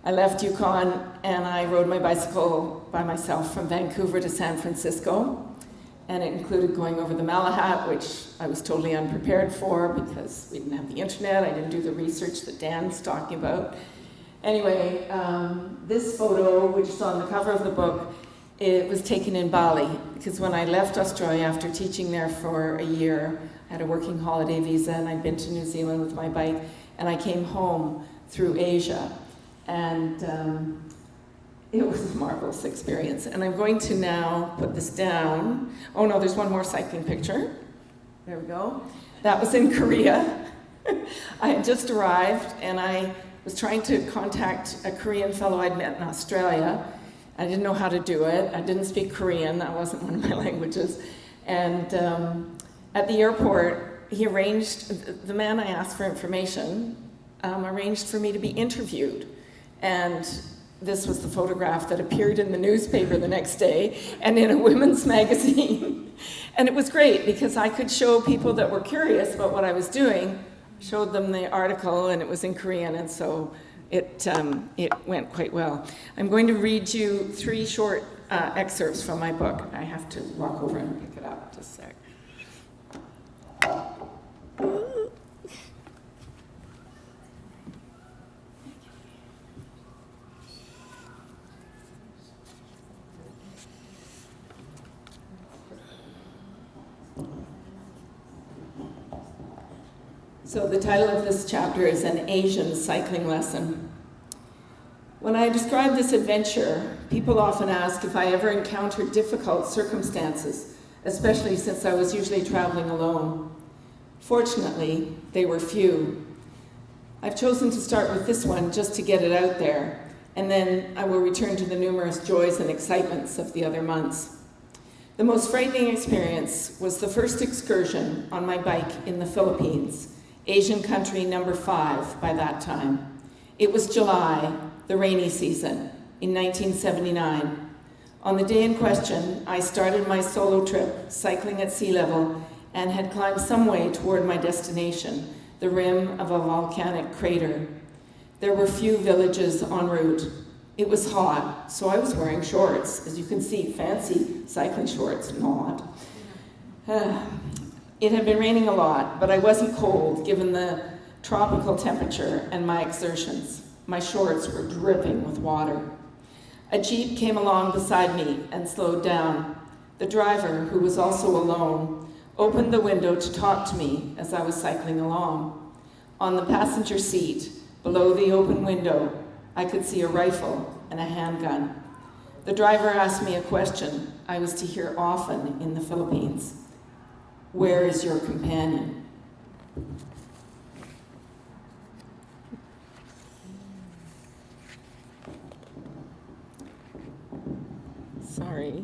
I left Yukon and I rode my bicycle by myself from Vancouver to San Francisco. And it included going over the Malahat, which I was totally unprepared for because we didn't have the internet. I didn't do the research that Dan's talking about. Anyway, this photo, which is on the cover of the book, it was taken in Bali, because when I left Australia after teaching there for a year, I had a working holiday visa, and I'd been to New Zealand with my bike, and I came home through Asia. And It was a marvelous experience. And I'm going to now put this down. Oh no, there's one more cycling picture. There we go. That was in Korea. I had just arrived and I was trying to contact a Korean fellow I'd met in Australia. I didn't know how to do it. I didn't speak Korean. That wasn't one of my languages. And at the airport, he arranged, the man I asked for information, arranged for me to be interviewed. And this was the photograph that appeared in the newspaper the next day and in a women's magazine. And it was great because I could show people that were curious about what I was doing, showed them the article, and it was in Korean, and so it went quite well. I'm going to read you 3 short excerpts from my book. I have to walk over and pick it up just a sec. So the title of this chapter is An Asian Cycling Lesson. When I describe this adventure, people often ask if I ever encountered difficult circumstances, especially since I was usually traveling alone. Fortunately, they were few. I've chosen to start with this one just to get it out there, and then I will return to the numerous joys and excitements of the other months. The most frightening experience was the first excursion on my bike in the Philippines, Asian country number 5 by that time. It was July, the rainy season, in 1979. On the day in question, I started my solo trip, cycling at sea level, and had climbed some way toward my destination, the rim of a volcanic crater. There were few villages en route. It was hot, so I was wearing shorts. As you can see, fancy cycling shorts, not. It had been raining a lot, but I wasn't cold given the tropical temperature and my exertions. My shorts were dripping with water. A jeep came along beside me and slowed down. The driver, who was also alone, opened the window to talk to me as I was cycling along. On the passenger seat, below the open window, I could see a rifle and a handgun. The driver asked me a question I was to hear often in the Philippines. Where is your companion? Sorry.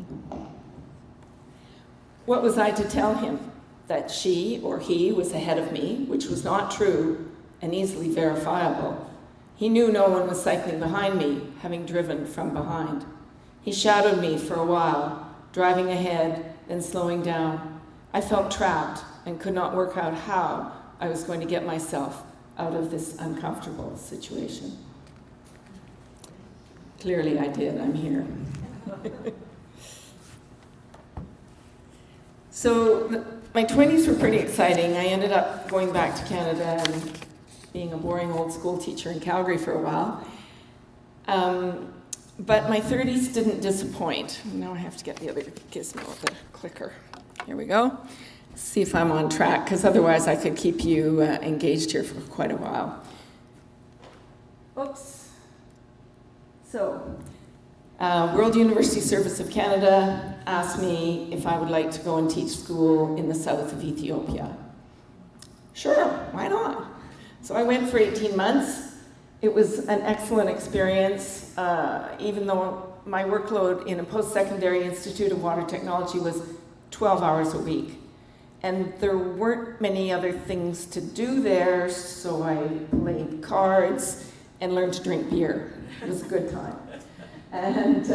What was I to tell him? That she or he was ahead of me, which was not true and easily verifiable. He knew no one was cycling behind me, having driven from behind. He shadowed me for a while, driving ahead, then slowing down. I felt trapped and could not work out how I was going to get myself out of this uncomfortable situation. Clearly I did, I'm here. So my 20s were pretty exciting. I ended up going back to Canada and being a boring old school teacher in Calgary for a while. But my 30s didn't disappoint. Now I have to get the other gizmo of the clicker. Here we go. See if I'm on track, because otherwise I could keep you engaged here for quite a while. Oops. So, World University Service of Canada asked me if I would like to go and teach school in the south of Ethiopia. Sure, why not? So I went for 18 months. It was an excellent experience, even though my workload in a post-secondary Institute of Water Technology was 12 hours a week. And there weren't many other things to do there, so I played cards and learned to drink beer. It was a good time. And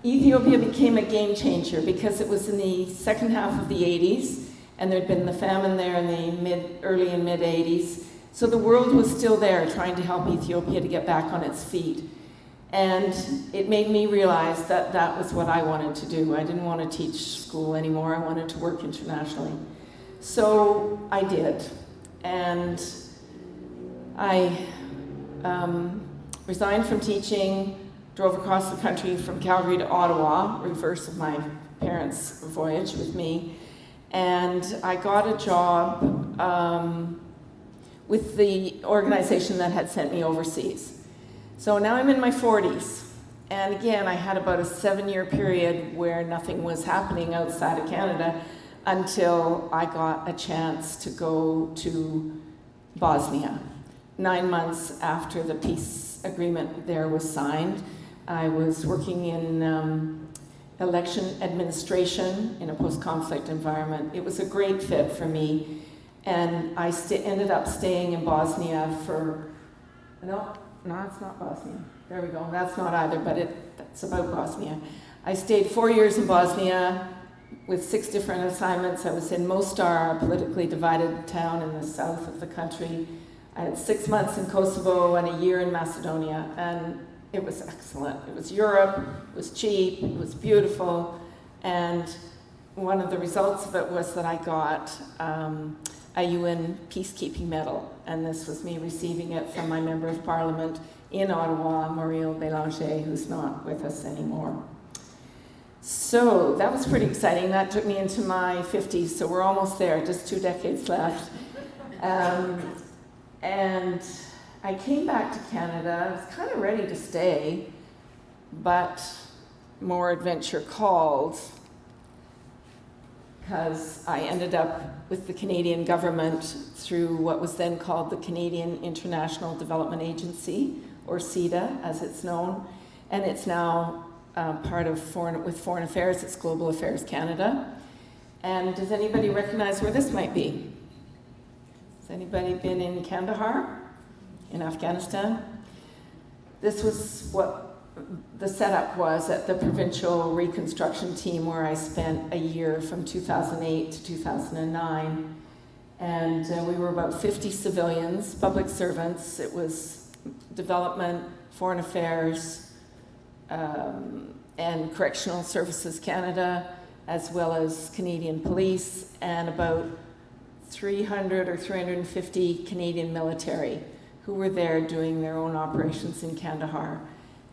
Ethiopia became a game changer because it was in the second half of the 80s, and there'd been the famine there in the early and mid 80s. So the world was still there trying to help Ethiopia to get back on its feet. And it made me realize that that was what I wanted to do. I didn't want to teach school anymore. I wanted to work internationally. So I did. And I resigned from teaching, drove across the country from Calgary to Ottawa, reverse of my parents' voyage with me. And I got a job with the organization that had sent me overseas. So now I'm in my 40s, And again, I had about a 7-year period where nothing was happening outside of Canada until I got a chance to go to Bosnia. 9 months after the peace agreement there was signed, I was working in election administration in a post-conflict environment. It was a great fit for me, and I ended up staying in Bosnia for, no, it's not Bosnia. There we go, that's not either, but that's about Bosnia. I stayed 4 years in Bosnia with 6 different assignments. I was in Mostar, a politically divided town in the south of the country. I had 6 months in Kosovo and a year in Macedonia, and it was excellent. It was Europe, it was cheap, it was beautiful, and one of the results of it was that I got a UN peacekeeping medal, and this was me receiving it from my member of parliament in Ottawa, Muriel Bélanger, who's not with us anymore. So that was pretty exciting. That took me into my 50s, so we're almost there, just 2 decades left. And I came back to Canada. I was kind of ready to stay, but more adventure called, because I ended up with the Canadian government through what was then called the Canadian International Development Agency, or CIDA as it's known, and it's now part of Foreign Affairs, it's Global Affairs Canada. And does anybody recognize where this might be? Has anybody been in Kandahar, in Afghanistan? This was what the setup was at the provincial reconstruction team, where I spent a year from 2008 to 2009. And we were about 50 civilians, public servants. It was development, foreign affairs, and Correctional Services Canada, as well as Canadian Police, and about 300 or 350 Canadian military who were there doing their own operations in Kandahar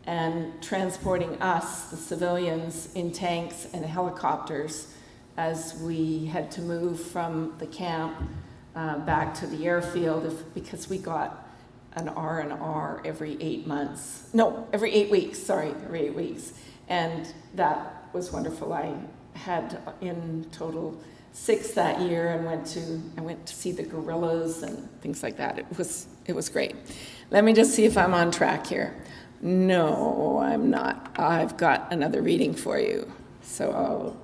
and transporting us, the civilians, in tanks and helicopters as we had to move from the camp back to the airfield because we got an R&R every 8 months. No, every 8 weeks, every 8 weeks. And that was wonderful. I had in total 6 that year, and I went to see the gorillas and things like that. It was great. Let me just see if I'm on track here. No, I'm not. I've got another reading for you, so I'll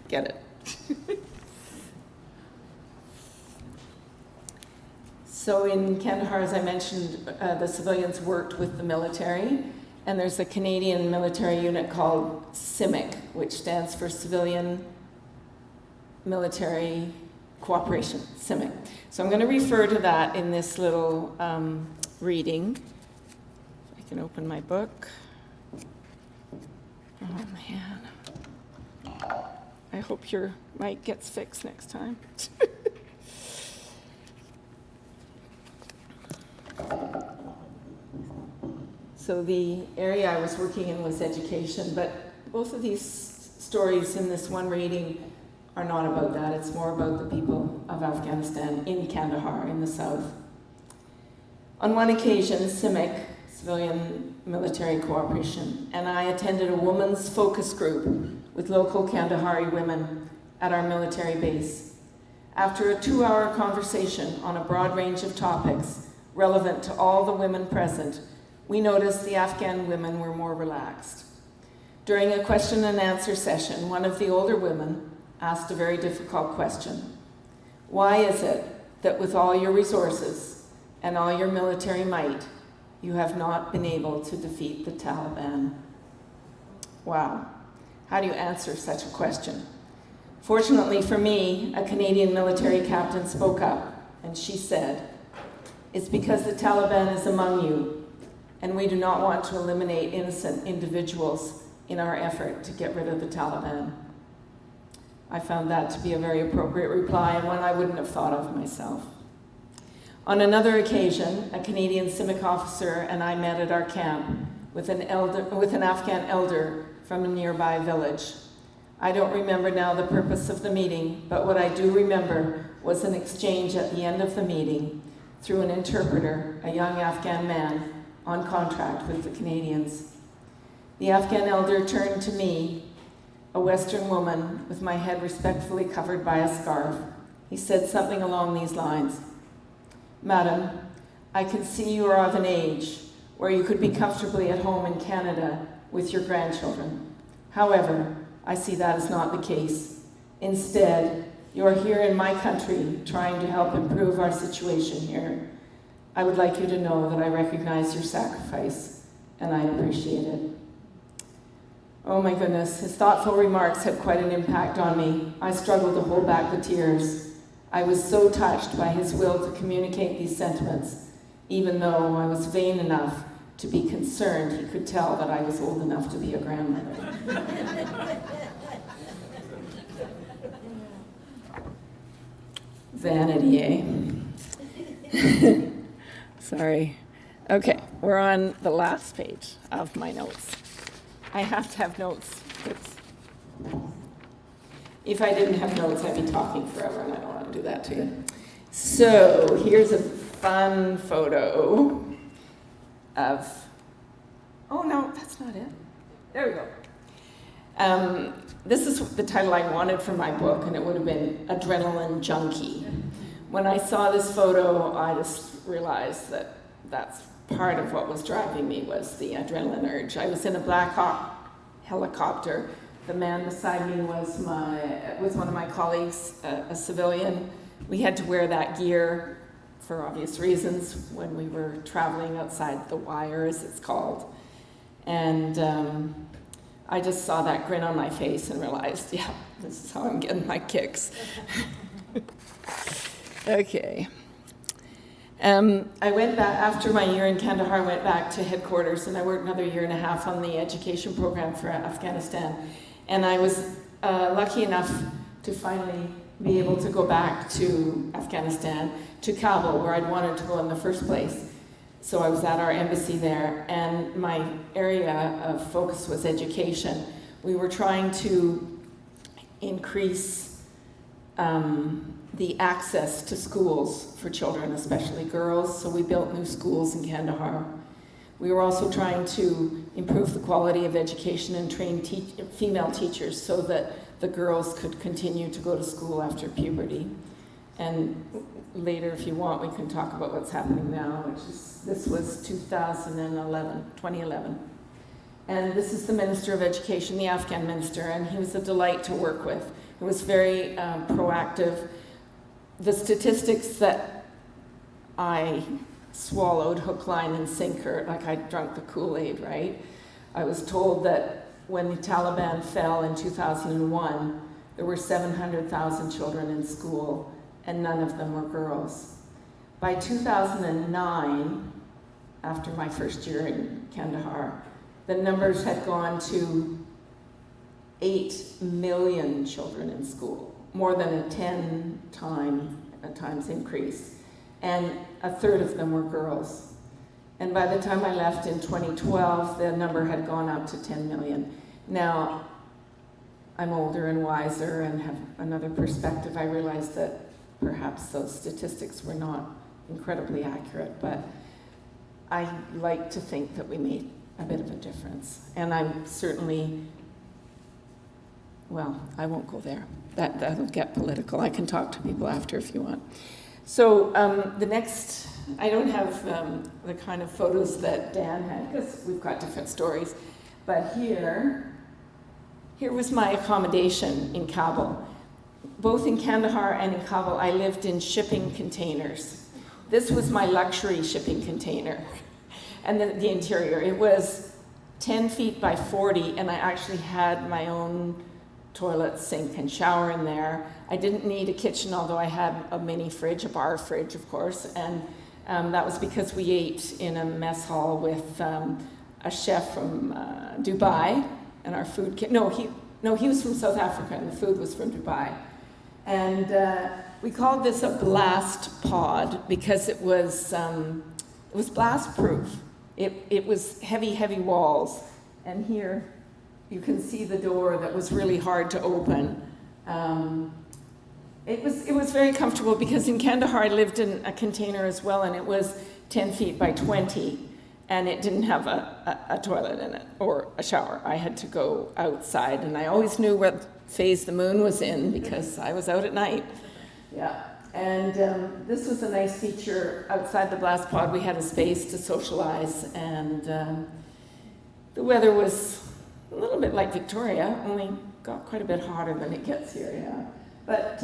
get it. So in Kandahar, as I mentioned, the civilians worked with the military, and there's a Canadian military unit called CIMIC, which stands for Civilian Military Cooperation, CIMIC. So I'm going to refer to that in this little reading. If I can open my book. Oh man. I hope your mic gets fixed next time. So the area I was working in was education, but both of these stories in this one reading are not about that. It's more about the people of Afghanistan in Kandahar, in the south. On one occasion, CIMIC, Civilian Military Cooperation, and I attended a women's focus group with local Kandahari women at our military base. After a 2-hour conversation on a broad range of topics relevant to all the women present, we noticed the Afghan women were more relaxed. During a question and answer session, one of the older women asked a very difficult question. Why is it that with all your resources and all your military might, you have not been able to defeat the Taliban? Wow. How do you answer such a question? Fortunately for me, a Canadian military captain spoke up, and she said, "It's because the Taliban is among you, and we do not want to eliminate innocent individuals in our effort to get rid of the Taliban." I found that to be a very appropriate reply, and one I wouldn't have thought of myself. On another occasion, a Canadian CIMIC officer and I met at our camp with an Afghan elder from a nearby village. I don't remember now the purpose of the meeting, but what I do remember was an exchange at the end of the meeting through an interpreter, a young Afghan man on contract with the Canadians. The Afghan elder turned to me, a Western woman with my head respectfully covered by a scarf. He said something along these lines. Madam, I can see you are of an age where you could be comfortably at home in Canada with your grandchildren. However, I see that is not the case. Instead, you are here in my country trying to help improve our situation here. I would like you to know that I recognize your sacrifice and I appreciate it. Oh my goodness, his thoughtful remarks had quite an impact on me. I struggled to hold back the tears. I was so touched by his will to communicate these sentiments, even though I was vain enough to be concerned he could tell that I was old enough to be a grandmother. Vanity, eh? Sorry. Okay, we're on the last page of my notes. I have to have notes. If I didn't have notes, I'd be talking forever, and I don't want to do that to you. So here's a fun photo of, oh no, that's not it. There we go. This is the title I wanted for my book, and it would have been Adrenaline Junkie. When I saw this photo, I just realized that that's part of what was driving me was the adrenaline urge. I was in a Black Hawk helicopter. The man beside me was one of my colleagues, a civilian. We had to wear that gear for obvious reasons when we were traveling outside the wire, as it's called. And I just saw that grin on my face and realized, yeah, this is how I'm getting my kicks. Okay. I went back, after my year in Kandahar, I went back to headquarters and I worked another year and a half on the education program for Afghanistan. And I was lucky enough to finally be able to go back to Afghanistan, to Kabul, where I'd wanted to go in the first place. So I was at our embassy there, and my area of focus was education. We were trying to increase the access to schools for children, especially girls, so we built new schools in Kandahar. We were also trying to improve the quality of education and train female teachers so that the girls could continue to go to school after puberty. And later, if you want, we can talk about what's happening now, this was 2011. And this is the Minister of Education, the Afghan minister, and he was a delight to work with. He was very proactive. The statistics that I swallowed hook, line, and sinker, like I drank the Kool-Aid, right? I was told that when the Taliban fell in 2001, there were 700,000 children in school, and none of them were girls. By 2009, after my first year in Kandahar, the numbers had gone to 8 million children in school, more than a 10 times increase, and a third of them were girls. And by the time I left in 2012, the number had gone up to 10 million. Now, I'm older and wiser and have another perspective. I realized that perhaps those statistics were not incredibly accurate, but I like to think that we made a bit of a difference. And I'm certainly, well, I won't go there. That'll get political. I can talk to people after if you want. So the next, I don't have the kind of photos that Dan had because we've got different stories, but here was my accommodation in Kabul. Both in Kandahar and in Kabul, I lived in shipping containers. This was my luxury shipping container. And the interior, it was 10 feet by 40, and I actually had my own toilet, sink, and shower in there. I didn't need a kitchen, although I had a mini fridge, a bar fridge, of course, and that was because we ate in a mess hall with a chef from Dubai, and our food he was from South Africa, and the food was from Dubai. And we called this a blast pod because it was blast proof. It was heavy walls, and here you can see the door that was really hard to open. It was very comfortable because in Kandahar I lived in a container as well, and it was 10 feet by 20. and it didn't have a toilet in it or a shower. I had to go outside, and I always knew what phase the moon was in because I was out at night. Yeah, and this was a nice feature. Outside the blast pod, we had a space to socialize, and the weather was a little bit like Victoria, only got quite a bit hotter than it gets here, yeah. But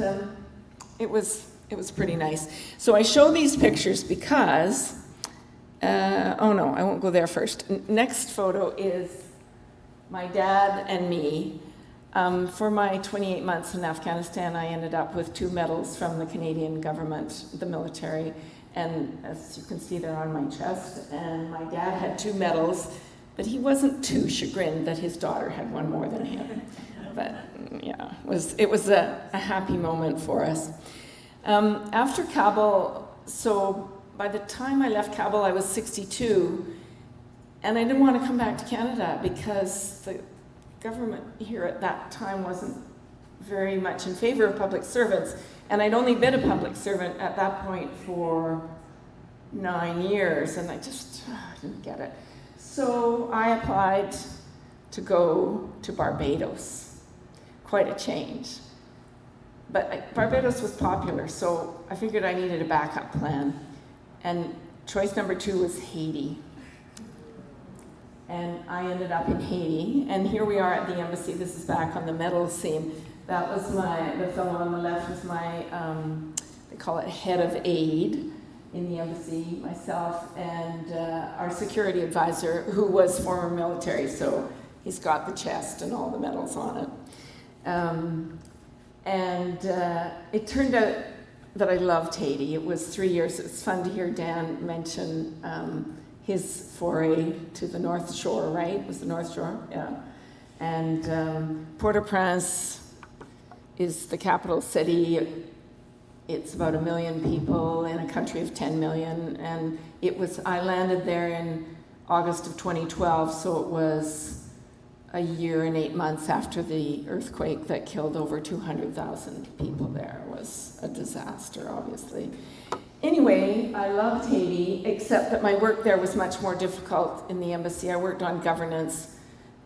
it was pretty nice. So I show these pictures because, oh no, I won't go there first. Next photo is my dad and me. For my 28 months in Afghanistan, I ended up with 2 medals from the Canadian government, the military, and as you can see, they're on my chest. And my dad had 2 medals, but he wasn't too chagrined that his daughter had one more than him. But yeah, it was a happy moment for us. After Kabul, so by the time I left Kabul, I was 62, and I didn't want to come back to Canada because the government here at that time wasn't very much in favor of public servants, and I'd only been a public servant at that point for 9 years, and I just didn't get it. So I applied to go to Barbados. Quite a change. But Barbados was popular, so I figured I needed a backup plan. And choice number 2 was Haiti. And I ended up in Haiti, and here we are at the embassy. This is back on the medal scene. That was the fellow on the left was my, they call it head of aid in the embassy, myself, and our security advisor, who was former military, so he's got the chest and all the medals on it. It turned out that I loved Haiti. It was 3 years. It's fun to hear Dan mention his foray to the North Shore, right? It was the North Shore? Yeah. And Port-au-Prince is the capital city. It's about 1 million people in a country of 10 million. And I landed there in August of 2012, so it was a year and 8 months after the earthquake that killed over 200,000 people there. It was a disaster, obviously. Anyway, I loved Haiti, except that my work there was much more difficult in the embassy. I worked on governance,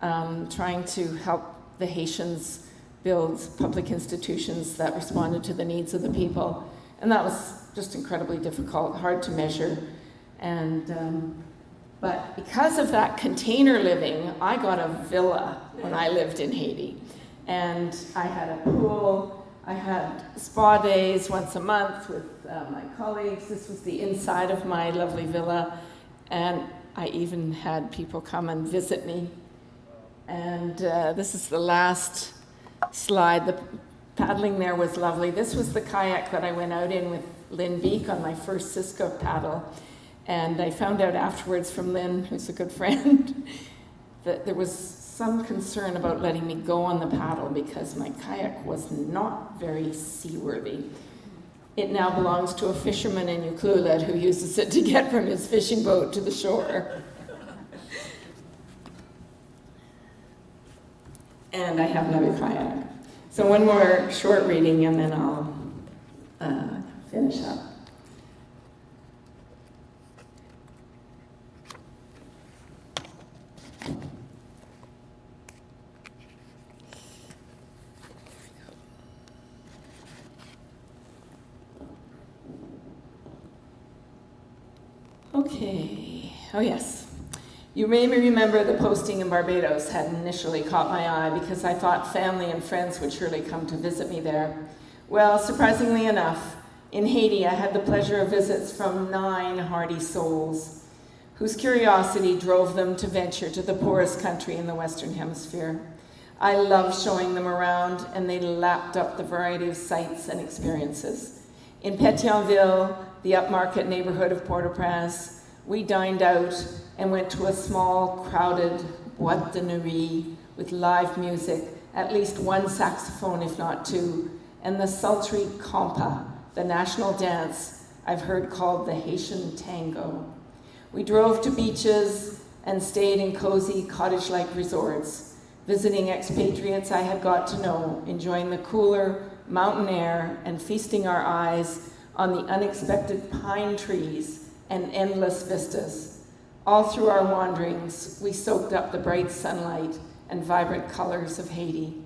trying to help the Haitians build public institutions that responded to the needs of the people. And that was just incredibly difficult, hard to measure. But because of that container living, I got a villa when I lived in Haiti. And I had a pool, I had spa days once a month with my colleagues. This was the inside of my lovely villa. And I even had people come and visit me. And this is the last slide. The paddling there was lovely. This was the kayak that I went out in with Lynn Beek on my first Siska paddle. And I found out afterwards from Lynn, who's a good friend, that there was some concern about letting me go on the paddle because my kayak was not very seaworthy. It now belongs to a fisherman in Ucluelet who uses it to get from his fishing boat to the shore. And I have another kayak. So one more short reading and then I'll finish up. Okay, oh yes. You may remember the posting in Barbados had initially caught my eye because I thought family and friends would surely come to visit me there. Well, surprisingly enough, in Haiti I had the pleasure of visits from 9 hardy souls whose curiosity drove them to venture to the poorest country in the Western Hemisphere. I loved showing them around and they lapped up the variety of sights and experiences. In Pétionville, the upmarket neighborhood of Port-au-Prince, we dined out and went to a small, crowded boîte de nuit with live music, at least 1 saxophone, if not 2, and the sultry compa, the national dance I've heard called the Haitian tango. We drove to beaches and stayed in cozy cottage-like resorts, visiting expatriates I had got to know, enjoying the cooler mountain air and feasting our eyes on the unexpected pine trees and endless vistas. All through our wanderings, we soaked up the bright sunlight and vibrant colors of Haiti.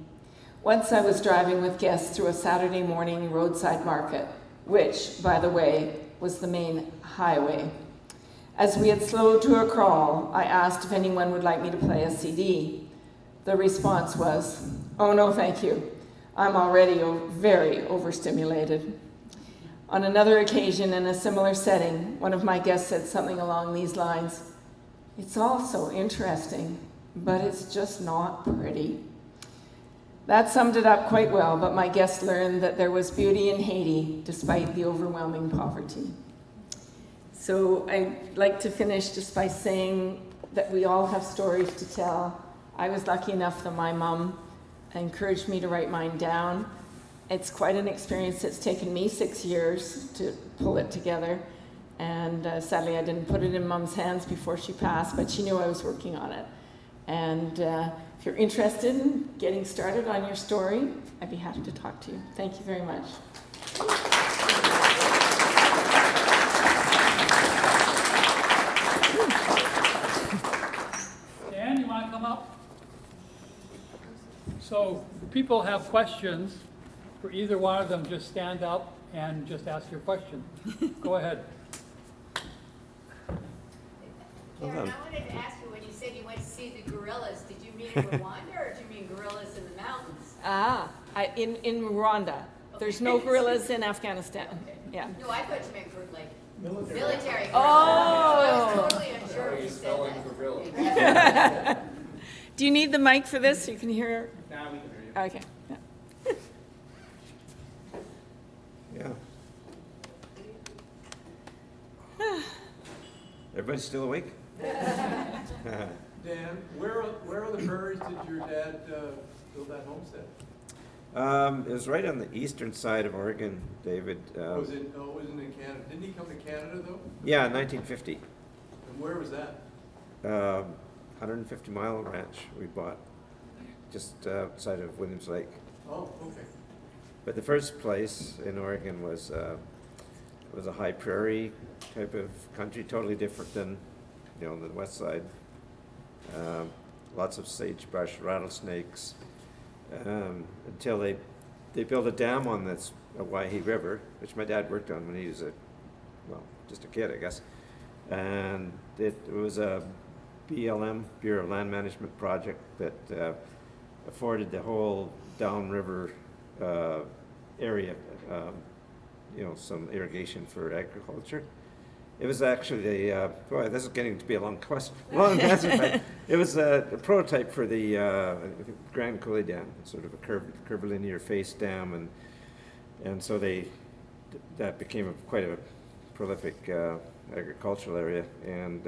Once I was driving with guests through a Saturday morning roadside market, which, by the way, was the main highway. As we had slowed to a crawl, I asked if anyone would like me to play a CD. The response was, "Oh no, thank you. I'm already very overstimulated." On another occasion in a similar setting, one of my guests said something along these lines, "It's all so interesting, but it's just not pretty." That summed it up quite well, but my guests learned that there was beauty in Haiti despite the overwhelming poverty. So I'd like to finish just by saying that we all have stories to tell. I was lucky enough that my mom encouraged me to write mine down. It's quite an experience. It's taken me 6 years to pull it together. And sadly, I didn't put it in Mom's hands before she passed, but she knew I was working on it. And if you're interested in getting started on your story, I'd be happy to talk to you. Thank you very much. Dan, you want to come up? So people have questions. For either one of them, just stand up and just ask your question. Go ahead. Karen, I wanted to ask you, when you said you went to see the gorillas, did you mean in Rwanda or did you mean gorillas in the mountains? In Rwanda. There's no gorillas in Afghanistan. Okay. Yeah. No, I thought you meant like military gorillas. Oh. I was totally unsure when you said that. Do you need the mic for this so you can hear? Now we can hear you. Okay. Yeah. Yeah. Everybody's still awake? Dan, where on the prairies did your dad build that homestead? It was right on the eastern side of Oregon, David. Was it? Oh, it wasn't in Canada. Didn't he come to Canada though? Yeah, 1950. And where was that? 150-mile ranch we bought just outside of Williams Lake. Oh, okay. But the first place in Oregon was a high prairie type of country, totally different than, the west side. Lots of sagebrush, rattlesnakes, until they built a dam on this Owyhee River, which my dad worked on when he was just a kid, I guess. And it was a BLM, Bureau of Land Management project that afforded the whole downriver area, some irrigation for agriculture. It was actually boy, this is getting to be a long question, long answer, but it was a prototype for the Grand Coulee Dam, sort of a curvilinear face dam, and so that became quite a prolific agricultural area, and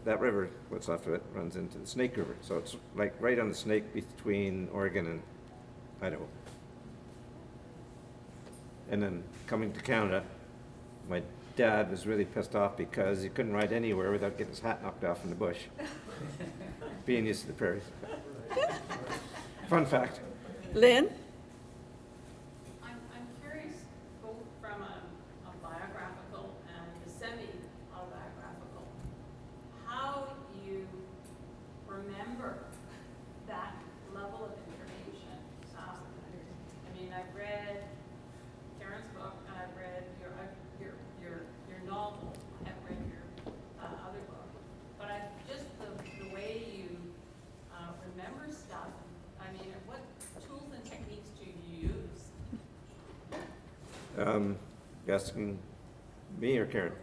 that river, what's left of it, runs into the Snake River, so it's like right on the Snake between Oregon and Idaho. And then coming to Canada, my dad was really pissed off because he couldn't ride anywhere without getting his hat knocked off in the bush, being used to the prairies. Fun fact. Lynn? I'm curious, both from a biographical and a semi-autobiographical, how you remember that level of information. I mean, I've read Karen's book and I've read your novel. I haven't read your other book, but just the way you remember stuff. I mean, what tools and techniques do you use? Asking me or Karen?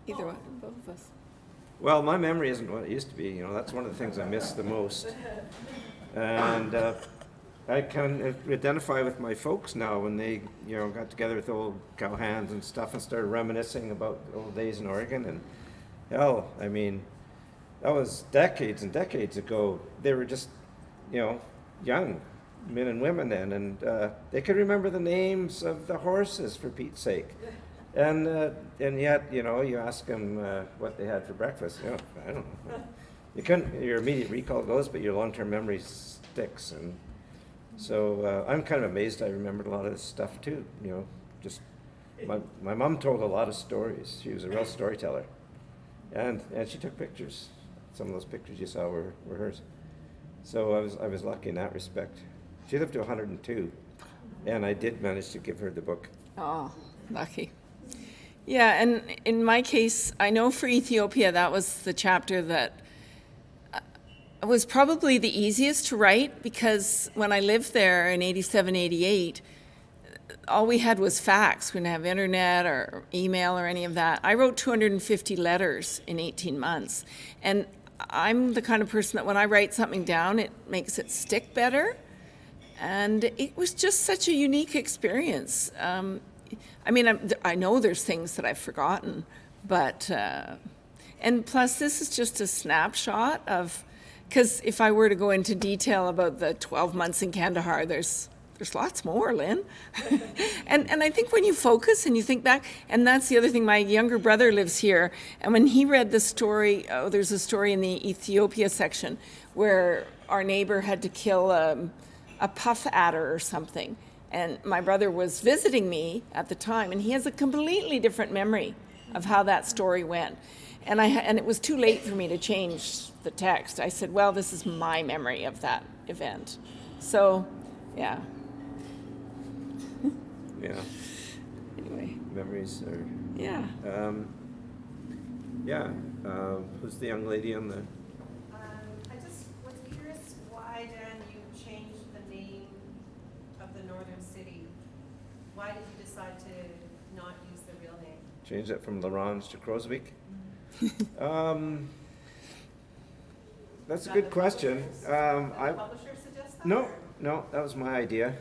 Either one, both of us. Well, my memory isn't what it used to be. That's one of the things I miss the most. And I can identify with my folks now when they, got together with old cowhands and stuff and started reminiscing about old days in Oregon. And hell, I mean, that was decades and decades ago. They were just, young men and women then, and they could remember the names of the horses, for Pete's sake. And yet, you ask them what they had for breakfast. I don't know. You couldn't. Your immediate recall goes, but your long-term memory sticks. And so I'm kind of amazed. I remembered a lot of this stuff too. Just my mom told a lot of stories. She was a real storyteller, and she took pictures some of those pictures you saw were hers. So I was lucky in that respect. She lived to 102, and I did manage to give her the book. Oh, lucky. Yeah, and in my case, I know for Ethiopia, that was the chapter that was probably the easiest to write, because when I lived there in 87, 88, all we had was fax. We didn't have internet or email or any of that. I wrote 250 letters in 18 months. And I'm the kind of person that when I write something down, it makes it stick better. And it was just such a unique experience. I mean, I know there's things that I've forgotten, but, and plus this is just a snapshot of, because if I were to go into detail about the 12 months in Kandahar, there's lots more, Lynn. and I think when you focus and you think back, and that's the other thing, my younger brother lives here, and when he read the story, there's a story in the Ethiopia section where our neighbor had to kill a puff adder or something. And my brother was visiting me at the time, and he has a completely different memory of how that story went. And it was too late for me to change the text. I said, well, this is my memory of that event. So, yeah. Yeah. Anyway. Memories are. Yeah. Who's the young lady on the? I just was curious why, Dan, you changed the name of the northern city. Why did you decide to not use the real name? Change it from Larange to Crosbeek? That's a good question. Did the publisher suggest that? No, that was my idea.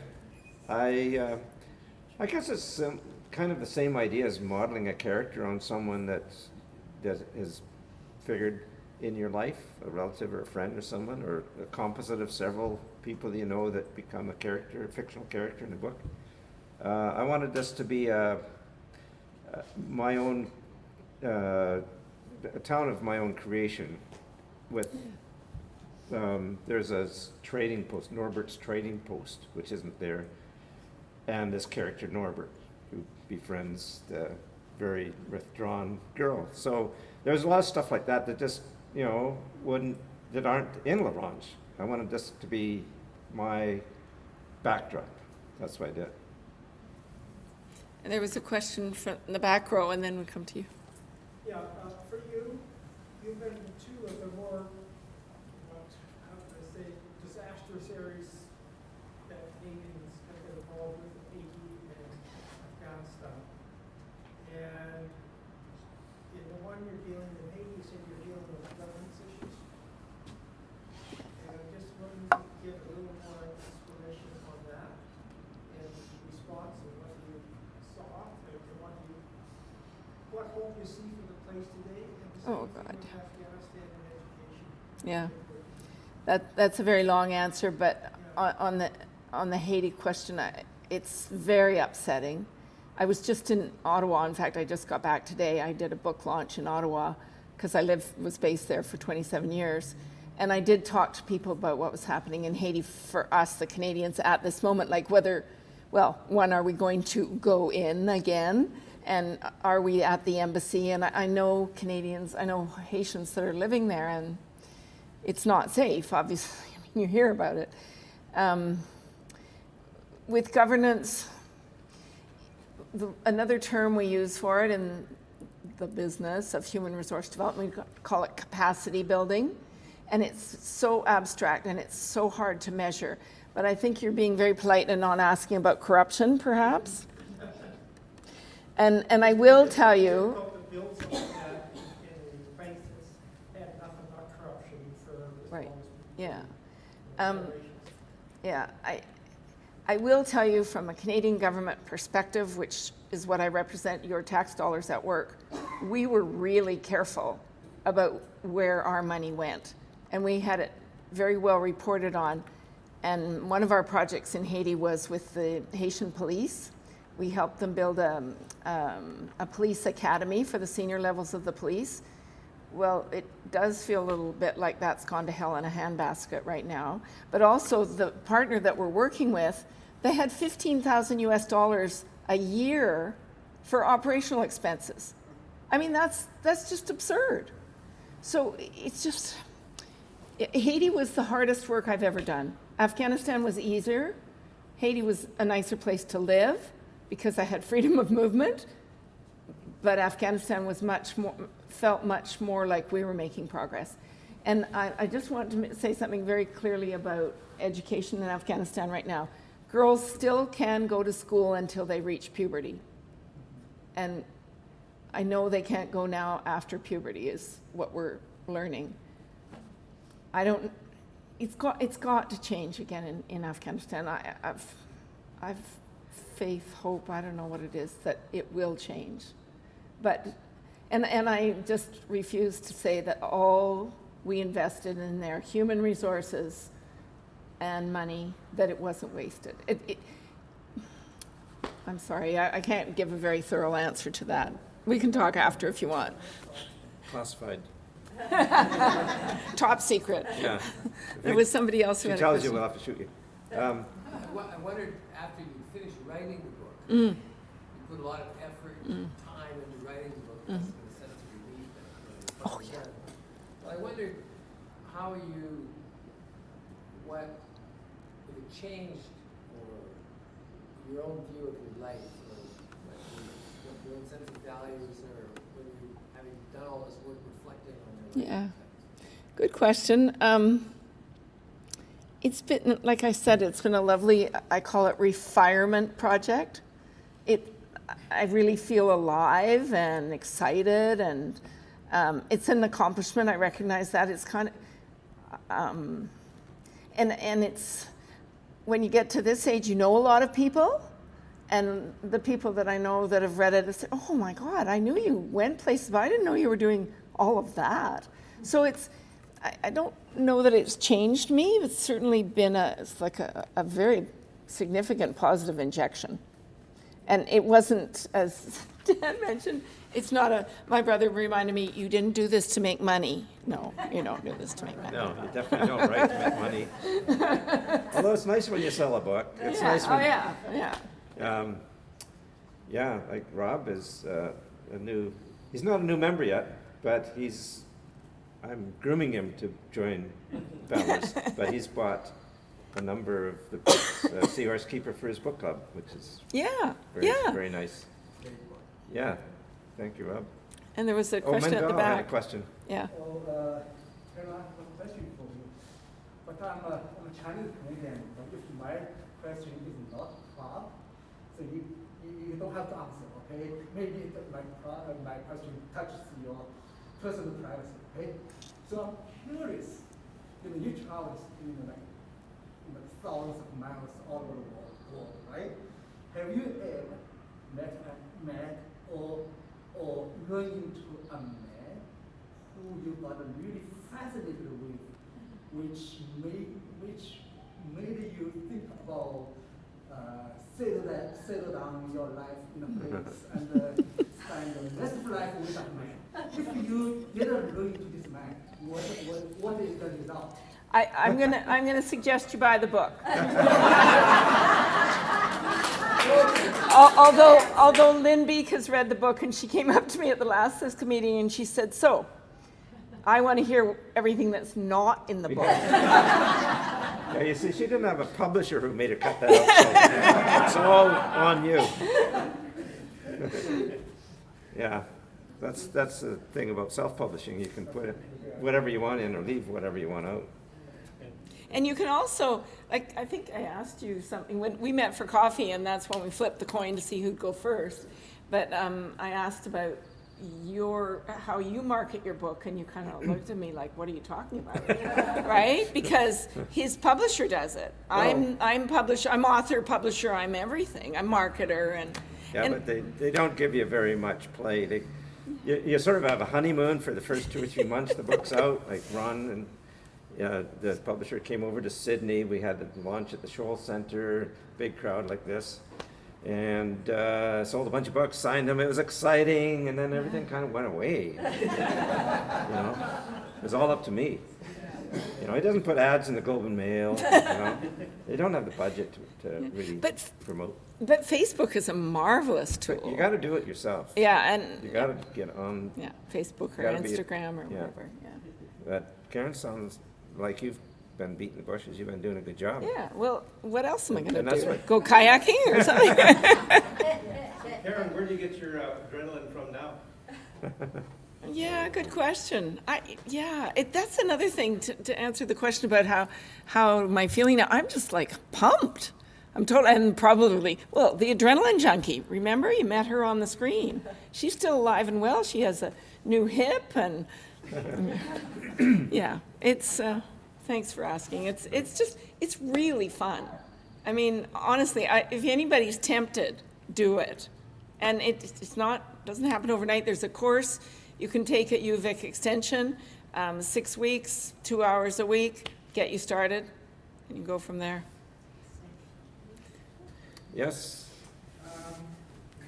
I guess it's kind of the same idea as modeling a character on someone that has figured in your life, a relative or a friend or someone, or a composite of several people you know that become a character, a fictional character in a book. I wanted this to be my own, a town of my own creation with, there's a trading post, Norbert's trading post, which isn't there, and this character Norbert, who befriends the very withdrawn girl. So there's a lot of stuff like that that just, that aren't in Larange. I wanted this to be my backdrop. That's what I did. And there was a question from the back row, and then we come to you. Yeah, for you, you've been in two of the more, how can I say, disastrous areas that Canadians have been involved with, Haiti and Afghanistan. And in the one you're dealing with Haiti, you said you're dealing with governance issues. And I just wanted you to give a little more explanation on that and response of what you saw and what hope you see for the place today, and the same thing with Afghanistan and education. Yeah. That's a very long answer, but on the Haiti question, it's very upsetting. I was just in Ottawa. In fact, I just got back today. I did a book launch in Ottawa because I was based there for 27 years. And I did talk to people about what was happening in Haiti for us, the Canadians, at this moment, like whether, one, are we going to go in again? And are we at the embassy? And I know Canadians, I know Haitians that are living there, and it's not safe, obviously. I mean, you hear about it. With governance, another term we use for it in the business of human resource development, we call it capacity building. And it's so abstract and it's so hard to measure. But I think you're being very polite and not asking about corruption, perhaps. And I will tell you. Right. Yeah. Yeah. I will tell you from a Canadian government perspective, which is what I represent, your tax dollars at work, we were really careful about where our money went. And we had it very well reported on. And one of our projects in Haiti was with the Haitian police. We helped them build a police academy for the senior levels of the police. Well, it does feel a little bit like that's gone to hell in a handbasket right now. But also the partner that we're working with, they had $15,000 US a year for operational expenses. I mean, that's just absurd. So it's just, Haiti was the hardest work I've ever done. Afghanistan was easier. Haiti was a nicer place to live because I had freedom of movement. But Afghanistan was felt much more like we were making progress. And I just want to say something very clearly about education in Afghanistan right now. Girls still can go to school until they reach puberty. And I know they can't go now after puberty is what we're learning. It's got to change again in Afghanistan. I've faith, hope, I don't know what it is, that it will change. But, and I just refuse to say that all we invested in their human resources and money, that it wasn't wasted. I'm sorry, I can't give a very thorough answer to that. We can talk after if you want. Classified. Top secret. Yeah. There was somebody else who She had a tells question. you, we'll have to shoot you. I wondered, after you finished writing the book, you put a lot of effort and time into writing the book, that's in a sense of relief that it's finally done. Well, I wondered how what if it changed, or your own view of your life, or what your own sense of values, or when you, having done all this work, reflecting on your life. Yeah, good question. It's been, like I said, it's been a lovely, I call it refirement project. I really feel alive and excited, and it's an accomplishment. I recognize that. It's kind of, and it's, when you get to this age, you know a lot of people, and the people that I know that have read it say, oh my God, I knew you went places, but I didn't know you were doing all of that. So it's, I don't know that it's changed me. It's certainly been it's like a very significant positive injection. And it wasn't, as Dan mentioned, it's not my brother reminded me, you didn't do this to make money. No, you don't do this to make money. No, you definitely don't, right, to make money. Although it's nice when you sell a book. It's nice when, yeah, like Rob is he's not a new member yet, but I'm grooming him to join Founders, but he's bought a number of the books, Seahorse Keeper for his book club, which is very nice. Yeah, thank you, Rob. And there was a question at the Mendel had a back. question. Yeah. Well, Karen, I have a question for you. But I'm a Chinese Canadian, but if my question is not hard, so you don't have to answer, okay? Maybe my question touches your personal privacy, okay? So I'm curious, you travel, thousands of miles all over the world, right? Have you ever met or run into a man who you got really fascinated with, which made you think about settle down your life in a place and spend the rest of life with that man? If you didn't run into this man, what is the result? I'm gonna suggest you buy the book. Although Lynn Beek has read the book, and she came up to me at the last Siska meeting and she said, so, I want to hear everything that's not in the book. Yeah, you see, she didn't have a publisher who made her cut that out. So it's all on you. Yeah, that's the thing about self-publishing. You can put whatever you want in or leave whatever you want out. And you can also, like, I think I asked you something when we met for coffee, and that's when we flipped the coin to see who'd go first. But I asked about how you market your book, and you kind of looked at me like, what are you talking about? Right? Because his publisher does it. I'm publisher, I'm author, publisher, I'm everything. I'm marketer, but they don't give you very much play. You sort of have a honeymoon for the first 2 or 3 months the book's out, like Ron and the publisher came over to Sydney. We had the launch at the Shoal Centre, big crowd like this, and sold a bunch of books, signed them. It was exciting, and then everything kind of went away. It was all up to me. You know, he doesn't put ads in the Globe and Mail. You know, they don't have the budget to really But- promote. But Facebook is a marvelous tool. You got to do it yourself. Yeah, You and got to get on. yeah, Facebook or gotta be- Instagram or yeah. whatever. Yeah. But Karen sounds like you've been beating the bushes. You've been doing a good job. Yeah. Well, what else am I going And to that's do? what- Go kayaking or something? Karen, where do you get your adrenaline from now? Yeah, good question. That's another thing to answer the question about how am I feeling now. I'm just like pumped. I'm told, and probably, well, the adrenaline junkie. Remember, you met her on the screen. She's still alive and well. She has a new hip, and yeah, it's. Thanks for asking. It's really fun. I mean, honestly, if anybody's tempted, do it. And doesn't happen overnight. There's a course. You can take at UVic Extension, 6 weeks, 2 hours a week, get you started, and you go from there. Yes.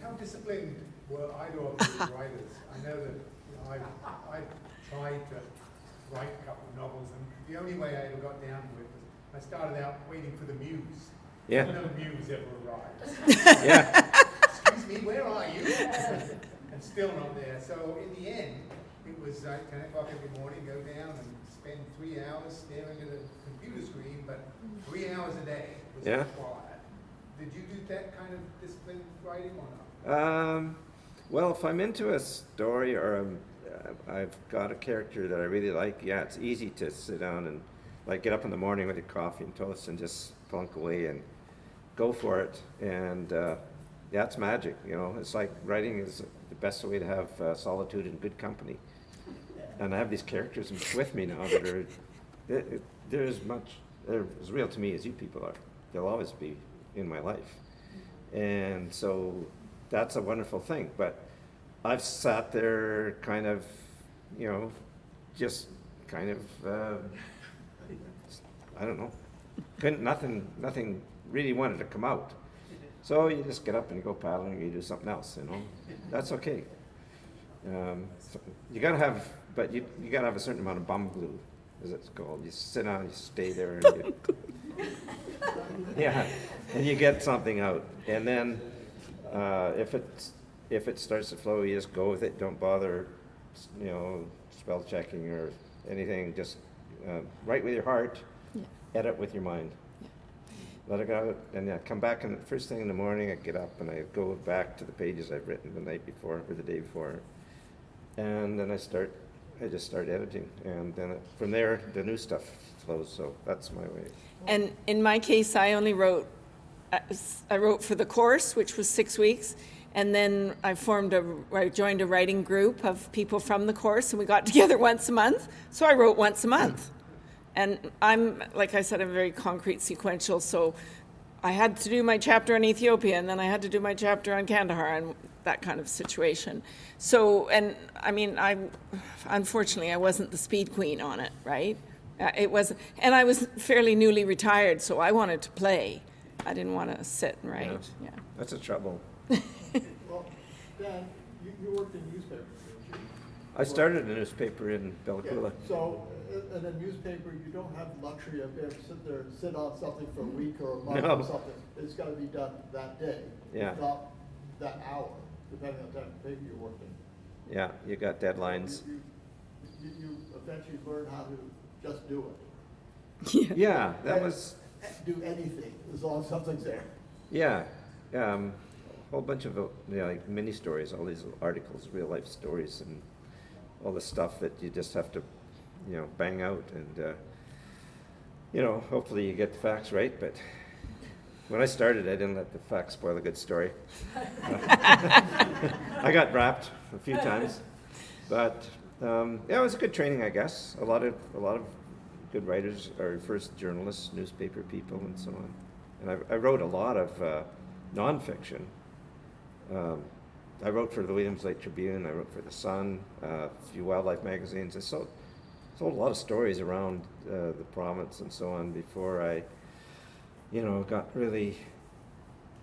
How disciplined were either of you as writers? I know that I tried to write a couple of novels, and the only way I ever got down to it was I started out waiting for the muse. Yeah. No muse ever arrived. Yeah. Excuse me, where are you? And still not there. So in the end, it was 10 o'clock every morning, go down and spend 3 hours staring at a computer screen, but 3 hours a day was Yeah. required. Did you do that kind of disciplined writing or not? Well, if I'm into a story or I've got a character that I really like, yeah, it's easy to sit down and like get up in the morning with your coffee and toast and just plunk away and go for it. And yeah, it's magic, you know. It's like writing is the best way to have solitude and good company. And I have these characters with me now that are they're as real to me as you people are. They'll always be in my life. And so that's a wonderful thing. But I've sat there kind of, you know, just kind of, I don't know, nothing really wanted to come out. So you just get up and you go paddling or you do something else, you know. That's okay. So you gotta have, but you gotta have a certain amount of bum glue, as it's called. You sit down, you stay there, and you, yeah, and you get something out. And then if it starts to flow, you just go with it. Don't bother, you know, spell checking or anything. Just write with your heart, edit with your mind. Let it go, and yeah, come back, and the first thing in the morning I get up and I go back to the pages I've written the night before or the day before, and then I just start editing, and then from there the new stuff flows. So that's my way. And in my case, I only wrote for the course, which was 6 weeks, and then I joined a writing group of people from the course, and we got together once a month. So I wrote once a month. And I'm, like I said, I'm very concrete, sequential, so I had to do my chapter on Ethiopia, and then I had to do my chapter on Kandahar, and that kind of situation. So, and I mean, unfortunately, I wasn't the speed queen on it, right? It wasn't, and I was fairly newly retired, so I wanted to play. I didn't want to sit and write. Yeah. That's a trouble. Well, Dan, you worked in newspapers, didn't you? I started a newspaper in Bellacoola. Yeah, so in a newspaper, you don't have the luxury of being able to sit there and sit on something for a week or a month No. or something. It's got to be done that day. Yeah. Not that hour, depending on the type of paper you're working. Yeah, you got deadlines. You eventually learn how to just do it. Yeah, that was. Do anything, as long as something's there. Yeah, a whole bunch of like mini stories, all these articles, real life stories, and all the stuff that you just have to, you know, bang out, and you know, hopefully you get the facts right. But when I started, I didn't let the facts spoil a good story. I got rapped a few times, but yeah, it was a good training, I guess. A lot of good writers are first journalists, newspaper people, and so on. And I wrote a lot of nonfiction. I wrote for the Williams Lake Tribune. I wrote for the Sun, a few wildlife magazines. I sold a lot of stories around the province and so on before I, you know, got really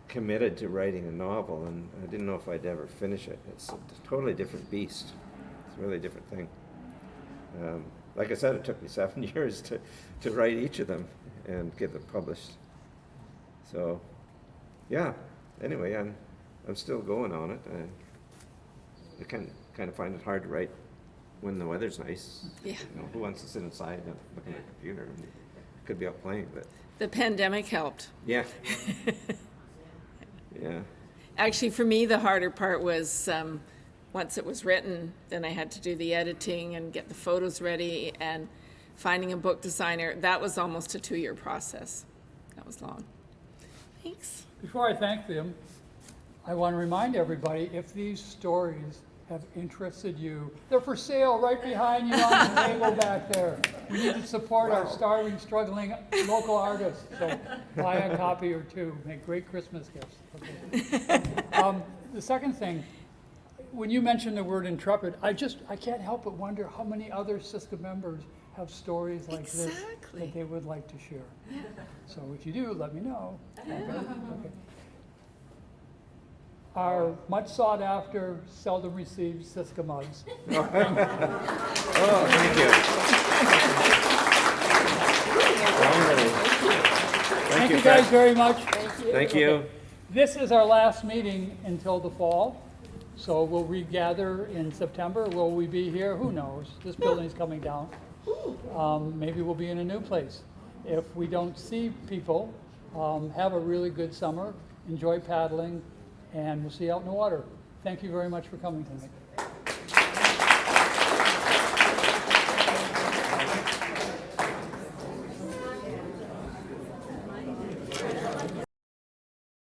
committed to writing a novel. And I didn't know if I'd ever finish it. It's a totally different beast. It's a really different thing. like I said, it took me 7 years to write each of them and get them published. So, yeah. Anyway, I'm still going on it. I kind of find it hard to write when the weather's nice. Yeah. You know, who wants to sit inside and look at a computer? Could be out playing, but The pandemic helped. yeah. Yeah. Actually, for me, the harder part was once it was written, then I had to do the editing and get the photos ready and finding a book designer. That was almost a 2-year process. That was long. Thanks. Before I thank them, I want to remind everybody, if these stories have interested you, they're for sale right behind you on the table back there. We need to support our starving, struggling local artists, so buy a copy or two, make great Christmas gifts. Okay. The second thing, when you mentioned the word Intrepid, I can't help but wonder how many other Siska members have stories like this that they would like to share. Yeah. So if you do, let me know. Okay. Okay. Our much sought after, seldom received Siska mugs. Oh, thank you. Thank you guys very much. Thank you. Okay. This is our last meeting until the fall, so we'll regather in September. Will we be here? Who knows? This building's coming down. Maybe we'll be in a new place. If we don't see people, have a really good summer. Enjoy paddling, and we'll see you out in the water. Thank you very much for coming tonight.